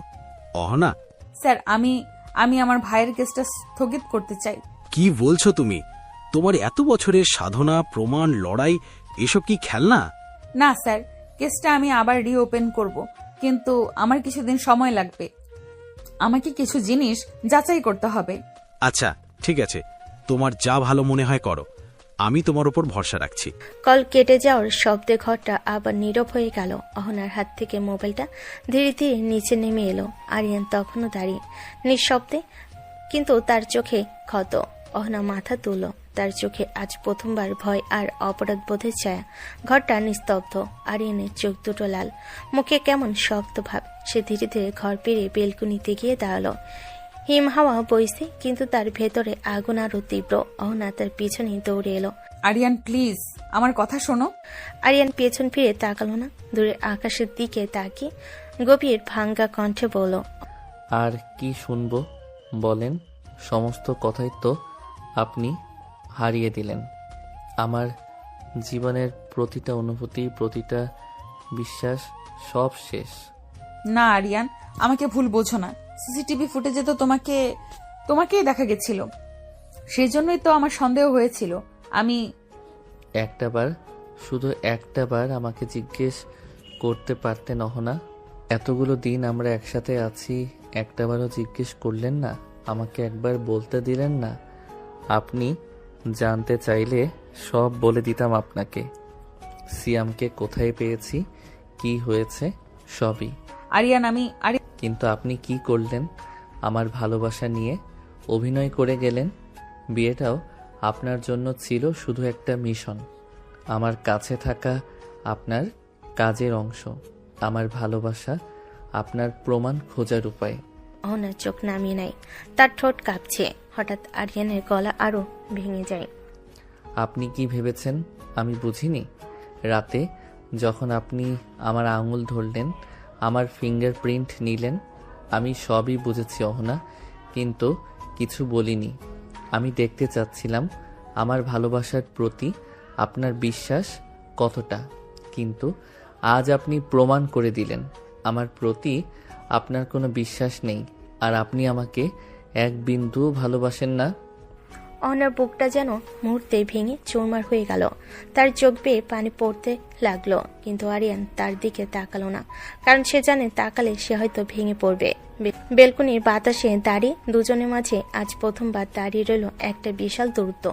অহনা। স্যার, আমি আমার ভাইয়ের কেসটা স্থগিত করতে চাই। কি বলছো তুমি? তোমার এত বছরের সাধনা, প্রমাণ, লড়াই, এসব কি খেলনা? না স্যার, কেসটা আমি আবার রিওপেন করব, কিন্তু আমার কিছুদিন সময় লাগবে। আমাকে কিছু জিনিস যাচাই করতে হবে। আচ্ছা ঠিক আছে, তোমার যা ভালো মনে হয় করো, আমি তোমার উপর ভরসা রাখছি। কল কেটে যাওয়ার শব্দে ঘরটা আবার নীরব হয়ে গেল। অহনার হাত থেকে মোবাইলটা ধীরে ধীরে নিচে নেমে এলো। আরিয়ান তখনও দাঁড়িয়ে নিঃশব্দে, কিন্তু তার চোখে ক্ষত। অহনা মাথা তুলল, তার চোখে আজ প্রথমবার ভয় আর অপরাধ বোধের ছায়া। ঘরটা নিস্তব্ধ, আরিয়ানের চোখ দুটো লাল, মুখে কেমন শক্ত ভাব। সে ধীরে ধীরে ঘর পেরিয়ে বেলকুনিতে গিয়ে দাঁড়ালো। হিম হাওয়া বইছে, কিন্তু তার ভেতরে আগুন আরো তীব্র। অহনা তার পিছনে দৌড়ে এলো। আরিয়ান প্লিজ, আমার কথা শোনো। আরিয়ান পেছন ফিরে তাকালো না, দূরের আকাশের দিকে তাকিয়ে গভীর ভাঙ্গা কণ্ঠে বলল, আর কি শুনবো বলেন? সমস্ত কথাই তো আপনি হারিয়ে দিলেন। আমার জীবনের প্রতিটা অনুভূতি, প্রতিটা বিশ্বাস, সব শেষ। না আরিয়ান, আমাকে ভুল বোঝো না। সিসিটিভি ফুটেজে তো তোমাকেই দেখা গেছিল, সেই জন্যই তো আমার সন্দেহ হয়েছিল। আমি একটাবার, শুধু একটাবার আমাকে জিজ্ঞেস করতে পারতেন অহনা? এতগুলো দিন আমরা একসাথে আছি, একটাবারও জিজ্ঞেস করলেন না? আমাকে একবার বলতে দিলেন না? আপনি জানতে চাইলে সব বলে দিতাম আপনাকে। সিয়ামকে কোথায় পেয়েছি, কি হয়েছে, সবই। আরিয়ান কিন্তু আপনি কি করলেন? আমার ভালোবাসা নিয়ে অভিনয় করে গেলেন। বিয়েটাও আপনার জন্য ছিল শুধু একটা মিশন, আমার কাছে থাকা আপনার কাজের অংশ, আমার ভালোবাসা আপনার প্রমাণ খোঁজার উপায়। অহনার চোখ নামিয়ে নেয়, তার ঠোঁট কাঁপছে। হঠাৎ আরিয়ানের গলা আরো ভেঙে যায়। আপনি কি ভেবেছেন আমি বুঝিনি? রাতে যখন আপনি আমার আঙুল ধরলেন, আমার ফিঙ্গারপ্রিন্ট নিলেন, আমি সবই বুঝেছি অহনা, কিন্তু কিছু বলিনি। আমি দেখতে চাচ্ছিলাম আমার ভালোবাসার প্রতি আপনার বিশ্বাস কতটা, কিন্তু আজ আপনি প্রমাণ করে দিলেন আমার প্রতি আপনার কোনো বিশ্বাস নেই, আর আপনি আমাকে এক বিন্দুও ভালোবাসেন না। অহনার বুকটা যেন মুহূর্তে ভেঙে চুরমার হয়ে গেল, তার চোখ বেয়ে পানি পড়তে লাগলো। কিন্তু আরিয়ান তার দিকে তাকালো না, কারণ সে জানে তাকালে সে হয়তো ভেঙে পড়বে। বেলকুনির বাতাসে দাঁড়িয়ে দুজনের মাঝে আজ প্রথমবার দাঁড়িয়ে রইল একটা বিশাল দূরত্ব,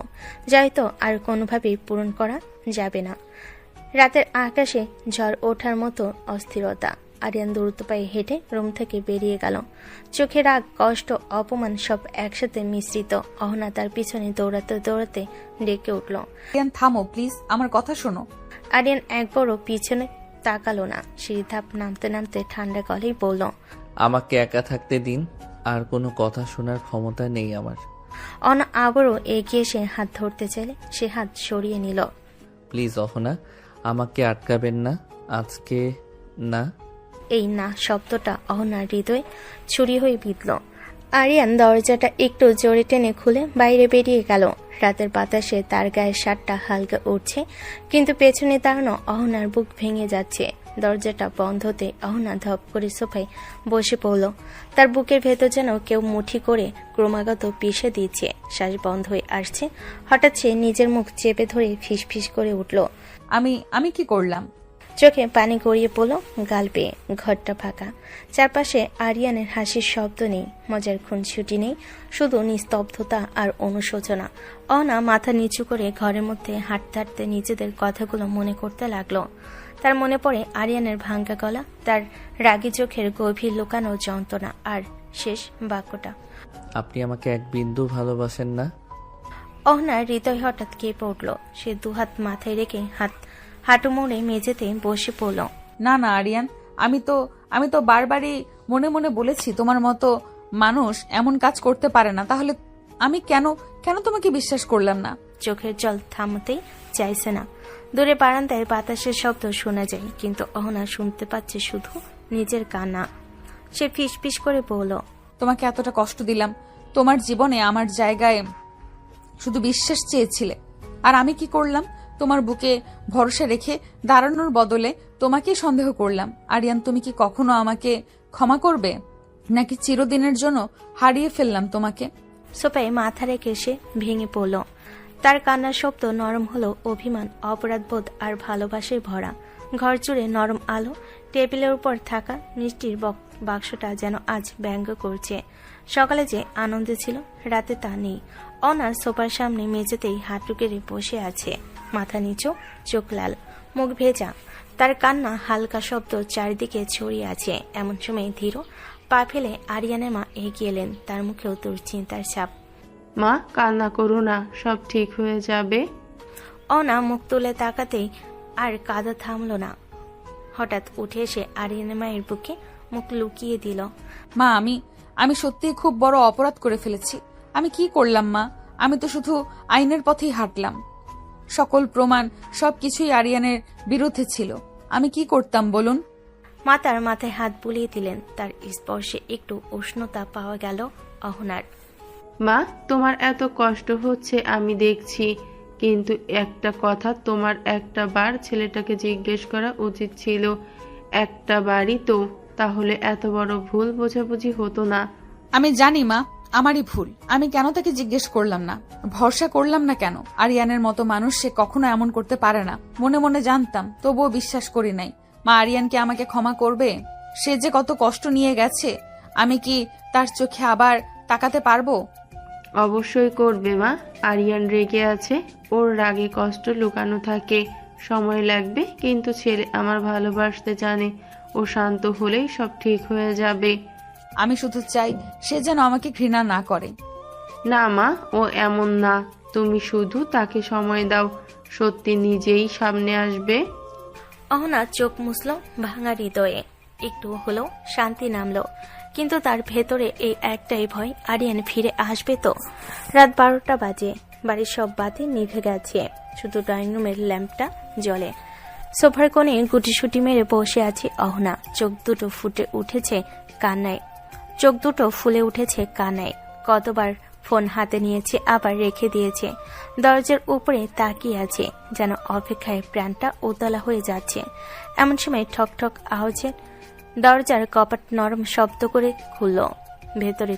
যা হয়তো আর কোনোভাবেই পূরণ করা যাবে না। রাতের আকাশে ঝড় ওঠার মতো অস্থিরতা। আরিয়ান দ্রুত পায়ে হেঁটে রুম থেকে বেরিয়ে গেল, চোখে রাগ, কষ্ট, অপমান সব একসাথে মিশ্রিত। অহনা তার পিছনে দৌড়াতে দৌড়াতে ডেকে উঠল, আরিয়ান থামো প্লিজ, আমার কথা শোনো। আরিয়ান একবারও পিছনে তাকালো না। সিঁড়ি ধাপ নামতে নামতে ঠান্ডা গলেই বলল, আমাকে একা থাকতে দিন, আর কোনো কথা শোনার ক্ষমতা নেই আমার। অহনা আবারও এগিয়ে এসে হাত ধরতে চাইলে সে হাত সরিয়ে নিল। প্লিজ অহনা, আমাকে আটকাবেন না আজকে, না। এই না শব্দটা অহনার হৃদয়ে ছুরি হয়ে বিঁধল। আরিয়ান দরজাটা একটু জোরে টেনে খুলে বাইরে বেরিয়ে গেল। রাতের বাতাসে তার গায়ের শার্টটা হালকা উঠছে, কিন্তু পেছনে দাঁড়ানো অহনার বুক ভেঙে যাচ্ছে। দরজাটা বন্ধ হতে অহনা ধপ করে সোফায় বসে পড়ল। তার বুকের ভেতর যেন কেউ মুঠি করে ক্রমাগত পিষে দিচ্ছে। শ্বাস বন্ধ হয়ে আসছে। হঠাৎ সে নিজের মুখ চেপে ধরে ফিসফিস করে উঠল। আমি কি করলাম? চোখে পানি গড়িয়ে পড়ল, গাল পেয়ে। ঘরটা ফাঁকা, চারপাশে আরিয়ানের হাসির শব্দ নেই, মজার খুনসুটি নেই, শুধু নিস্তব্ধতা আর অনুশোচনা। অহনা মাথা নিচু করে ঘরের মধ্যে হাঁটতে হাঁটতে নিজেদের কথাগুলো মনে করতে লাগলো। তার মনে পড়ে আরিয়ানের ভাঙ্গা গলা, তার রাগী চোখের গভীর লুকানো যন্ত্রণা, আর শেষ বাক্যটা, আপনি আমাকে এক বিন্দু ভালোবাসেন না। অহনার হৃদয় হঠাৎ কেঁপে উঠল। সে দুহাত মাথায় রেখে হাঁটু মোড়ে মেঝেতে বসে পড়ল। না না আরিয়ান, আমি তো বারবারই মনে মনে বলেছি তোমার মতো মানুষ এমন কাজ করতে পারে না। তাহলে আমি কেন তোমাকে বিশ্বাস করলাম না? চোখের জল থামতেই চাইছে না। দূরে বারান্দায় বাতাসের শব্দ শোনা যায়, কিন্তু অহনা শুনতে পাচ্ছে শুধু নিজের কান্না। সে ফিসফিস করে বলল, তোমাকে এতটা কষ্ট দিলাম, তোমার জীবনে আমার জায়গায় শুধু বিশ্বাস চেয়েছিলে, আর আমি কি করলাম? তোমার বুকে ভরসা রেখে দাঁড়ানোর বদলে তোমাকেই সন্দেহ করলাম। আরিয়ান, তুমি কি কখনো আমাকে ক্ষমা করবে, নাকি চিরদিনের জন্য হারিয়ে ফেললাম তোমাকে? সোফায় মাথা রেখে সে ভেঙে পড়ল। তার কান্নার শব্দ নরম হলো অভিমান, অপরাধবোধ আর ভালোবাসায় ভরা। ঘর জুড়ে নরম আলো, টেবিলের উপর থাকা মিষ্টির বাক্সটা যেন আজ ব্যঙ্গ করছে। সকালে যে আনন্দে ছিল, রাতে তা নেই। অনার সোফার সামনে মেঝেতেই হাঁটু গেড়ে বসে আছে, মাথা নিচু, চোখ লাল, মুখ ভেজা। তার কান্না হালকা শব্দ চারিদিকে ছড়িয়ে আছে। এমন সময় ধীর পা ফেলে আরিয়ানের মা এগিয়ে এলেন, তার মুখেও দুশ্চিন্তার ছাপ। মা, কান্না করো না, সব ঠিক হয়ে যাবে। অনা মুখ তুলে তাকাতেই আর কাঁদা থামলো না। হঠাৎ উঠে এসে আরিয়ানের মায়ের বুকে মুখ লুকিয়ে দিল। মা, আমি সত্যিই খুব বড় অপরাধ করে ফেলেছি। আমি কি করলাম মা? আমি তো শুধু আইনের পথেই হাঁটলাম। সকল প্রমাণ সবকিছুই আরিয়ানের বিরুদ্ধে ছিল। আমি কি করতাম বলুন? মা তার মাথায় হাত বুলিয়ে দিলেন। তার স্পর্শে একটু উষ্ণতা পাওয়া গেল অহনার। মা, তোমার এত কষ্ট হচ্ছে আমি দেখছি, কিন্তু একটা কথা, তোমার একটা বার ছেলেটাকে জিজ্ঞেস করা উচিত ছিল। একটা বারই তো, তাহলে এত বড় ভুল বোঝাবুঝি হতো না। আমি জানি মা, আমারই ভুল। আমি কেন তাকে জিজ্ঞেস করলাম না, ভরসা করলাম না কেন? আরিয়ানের মতো মানুষ, সে কখনো এমন করতে পারে না। মনে মনে জানতাম, তবুও বিশ্বাস করি নাই। মা, আরিয়ানকে আমাকে ক্ষমা করবে? সে যে কত কষ্ট নিয়ে গেছে, আমি কি তার চোখে আবার তাকাতে পারবো? অবশ্যই করবে মা। আরিয়ান রেগে আছে, ওর রাগে কষ্ট লুকানো থাকে, সময় লাগবে, কিন্তু ছেলে আমার ভালোবাসতে জানে। ও শান্ত হলেই সব ঠিক হয়ে যাবে। আমি শুধু চাই সে যেন আমাকে ঘৃণা না করে। না মা, ও এমন না, তুমি শুধু তাকে সময় দাও, সত্যি নিজেই সামনে আসবে। অহনা চোখ মুছল ভাঙা হৃদয়ে। একটু হলেও শান্তি নামলো, কিন্তু তার ভেতরে এই একটাই ভয়, আরিয়ান ফিরে আসবে তো। রাত 12টা বাজে, বাড়ির সব বাতি নিভে গেছে, শুধু ড্রয়িং রুমের ল্যাম্পটা জ্বলে। সোফার কোণে গুটিসুটি মেরে বসে আছে অহনা। চোখ দুটো ফুলে উঠেছে কান্নায়। কতবার ফোন হাতে নিয়েছে, আবার রেখে দিয়েছে। দরজার উপরে তাকিয়ে আছে, যেন অপেক্ষায় প্রাণটা উতলা হয়ে যাচ্ছে। এমন সময় ঠক ঠক আওয়াজে দরজার কপাট নরম শব্দ করে ভেতরে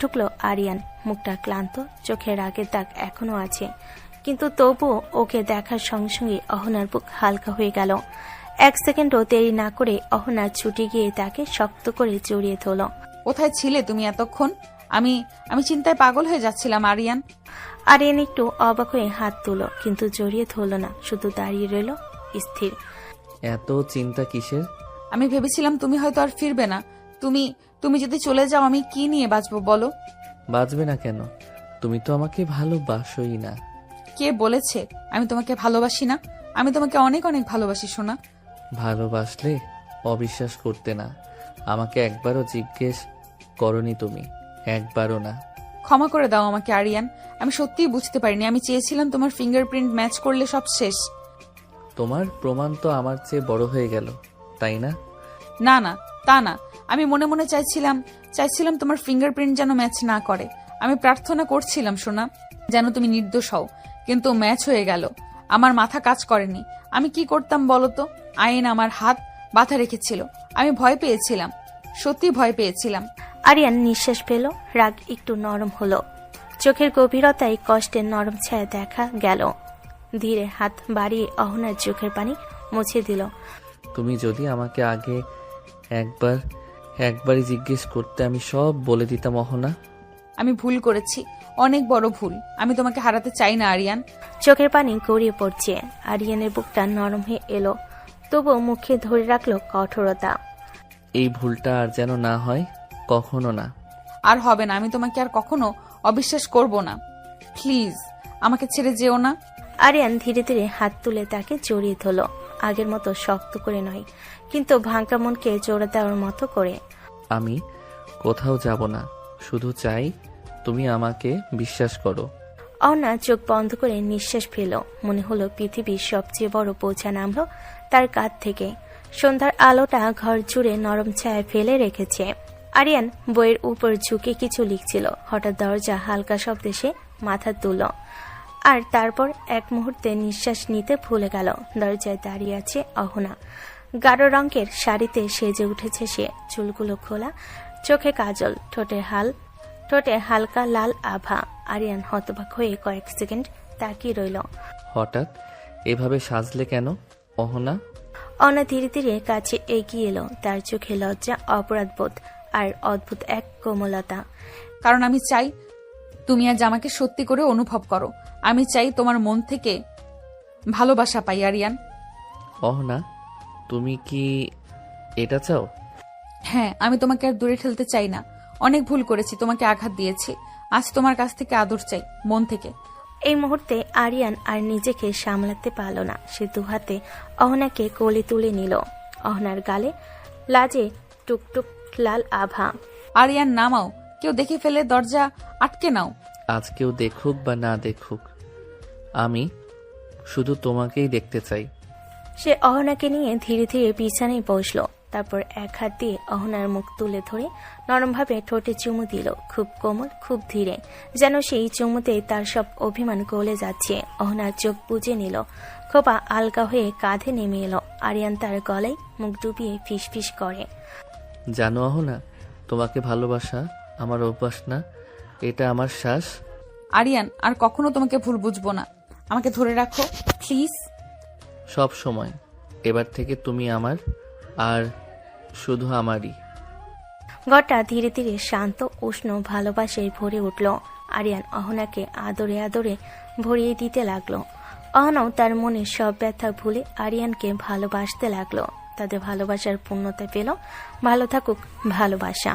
ঢুকলো আরিয়ান। মুখটা ক্লান্ত, চোখের আগের দাগ এখনো আছে, কিন্তু তবুও ওকে দেখার সঙ্গে সঙ্গে অহনার বুক হালকা হয়ে গেল। 1 সেকেন্ডও দেরি না করে অহনা ছুটে গিয়ে তাকে শক্ত করে জড়িয়ে ধরল। কোথায় ছিলে তুমি এতক্ষণ? আমি চিন্তায় পাগল হয়ে যাচ্ছিলাম আরিয়ান। আরিয়ান একটু অবাক হয়ে হাত তুলল, কিন্তু জড়িয়ে ধরল না, শুধু দাঁড়িয়ে রইল স্থির। এত চিন্তা কিসের? আমি ভেবেছিলাম তুমি হয়তো আর ফিরবে না। তুমি যদি চলে যাও, আমি কি নিয়ে বাঁচবো বলো? বাঁচবে না কেন? তুমি তো আমাকে ভালোবাসোই না। কে বলেছে আমি তোমাকে ভালোবাসি না? আমি তোমাকে অনেক অনেক ভালোবাসি সোনা। ভালোবাসলে অবিশ্বাস করতে না। আমাকে একবারও জিজ্ঞেস করনি তুমি, একবারও না। ক্ষমা করে দাও আমাকে আরিয়ান, আমি সত্যিই বুঝতে পারিনি। আমি চেয়েছিলাম তোমার ফিঙ্গারপ্রিন্ট ম্যাচ করলে সব শেষ। তোমার প্রমাণ তো আমার চেয়ে বড় হয়ে গেল, তাই না? না না, তা না। আমি মনে মনে চাইছিলাম তোমার ফিঙ্গারপ্রিন্ট যেন ম্যাচ না করে। আমি প্রার্থনা করছিলাম সোনা, যেন তুমি নির্দোষ হও, কিন্তু ম্যাচ হয়ে গেল। আমার মাথা কাজ করেনি। আমি কি করতাম বলো তো? আইন আমার হাত বাধা রেখেছিল। আমি ভয় পেয়েছিলাম, সত্যি ভয় পেয়েছিলাম। আরিয়ান নিঃশ্বাস পেল, রাগ একটু নরম হলো, চোখের গভীরতায় কষ্টের নরম ছায়া দেখা গেল। ধীরে হাত বাড়িয়ে অহনার চোখের পানি মুছে দিল। তুমি যদি আমাকে আগে একবারই জিজ্ঞেস করতে, আমি সব বলে দিতাম অহনা। আমি ভুল করেছি, অনেক বড় ভুল। আমি তোমাকে হারাতে চাই না আরিয়ান। চোখের পানি গড়িয়ে পড়ছে। আরিয়ানের বুকটা নরম হয়ে এলো, তবুও মুখে ধরে রাখলো কঠোরতা। এই ভুলটা আর যেন না হয়, কখনো না। আর হবে না। আমি তোমাকে আর কখনো অবিশ্বাস করব না। প্লিজ আমাকে ছেড়ে যেও না। আরিয়ান ধীরে ধীরে হাত তুলে তাকে জড়িয়ে ধরল, আগের মতো শক্ত করে নয়, কিন্তু ভাঙা মনকে জোড়া দেওয়ার মতো করে। আমি কোথাও যাব না, শুধু চাই তুমি আমাকে বিশ্বাস করো। অহনা চোখ বন্ধ করে নিঃশ্বাস ফেল। মনে হলো পৃথিবীর সবচেয়ে বড় বোঝা নামলো তার কাঁধ থেকে। সন্ধ্যার আলোটা ঘর জুড়ে নরম ছায়া ফেলে রেখেছে। আরিয়ান বইয়ের উপর ঝুঁকে কিছু লিখছিল। হঠাৎ দরজা হালকা শব্দে সে মাথা তুলল, আর তারপর এক মুহূর্তে নিঃশ্বাস নিতে ভুলে গেল। দরজায় দাঁড়িয়ে আছে অহনা। গাঢ় রঙের শাড়িতে সেজে উঠেছে সে, চুলগুলো খোলা, চোখে কাজল, ঠোঁটে হালকা লাল আভা। আরিয়ান হতবাক হয়ে কয়েক সেকেন্ড তাকিয়ে রইল। হঠাৎ এভাবে সাজলে কেন অহনা? অহনা ধীরে ধীরে কাছে এগিয়ে এলো, তার চোখে লজ্জা, অপরাধবোধ আর অদ্ভুত এক কোমলতা। কারণ আমি চাই তুমি আজ আমাকে সত্যি করে অনুভব করো। আমি চাই তোমার মন থেকে ভালোবাসা পাই আরিয়ান। অহনা, তুমি কি এটা চাও? হ্যাঁ, আমি তোমাকে আর দূরে ঠেলতে চাই না। অনেক ভুল করেছি, তোমাকে আঘাত দিয়েছি। আজ তোমার কাছ থেকে আদর চাই, মন থেকে। এই মুহূর্তে আরিয়ান আর নিজেকে সামলাতে পারল না। সে দুহাতে অহনাকে কোলে তুলে নিল। অহনার গালে লাজে টুকটুক লাল আভা। আরিয়ান নামাও, কেউ দেখে ফেলে, দরজা আটকে নাও। আজ কেউ দেখুক বা না দেখুক, আমি শুধু তোমাকেই দেখতে চাই। সে অহনাকে নিয়ে ধীরে ধীরে বিছানায় বসল। তারপর এক হাত দিয়ে অহনার মুখ তুলে ধরে নরমভাবে ঠোঁটে চুমু দিল, খুব কোমল, খুব ধীরে, যেন সেই চুমুতে তার সব অভিমান গলে যাচ্ছে। অহনার চোখ বুজে নিল, খোপা আলগা হয়ে কাঁধে নেমে এলো। আরিয়ান তার গলায় মুখ ডুবিয়ে ফিসফিস করে, জানো অহনা, তোমাকে ভালোবাসা আমার অভ্যাস না, এটা আমার শ্বাস। আরিয়ান, আর কখনো তোমাকে ভুল বুঝবো না। আমাকে ধরে রাখো প্লিজ। সব সময়। এবার থেকে তুমি আমার, আর শুধু আমারই। ঘরটা ধীরে ধীরে শান্ত, উষ্ণ ভালোবাসায় ভরে উঠল। আরিয়ান অহনাকে আদরে আদরে ভরিয়ে দিতে লাগলো। অহনাও তার মনে সব ব্যথা ভুলে আরিয়ানকে ভালোবাসতে লাগলো। তাদের ভালোবাসার পূর্ণতা পেল। ভালো থাকুক ভালোবাসা।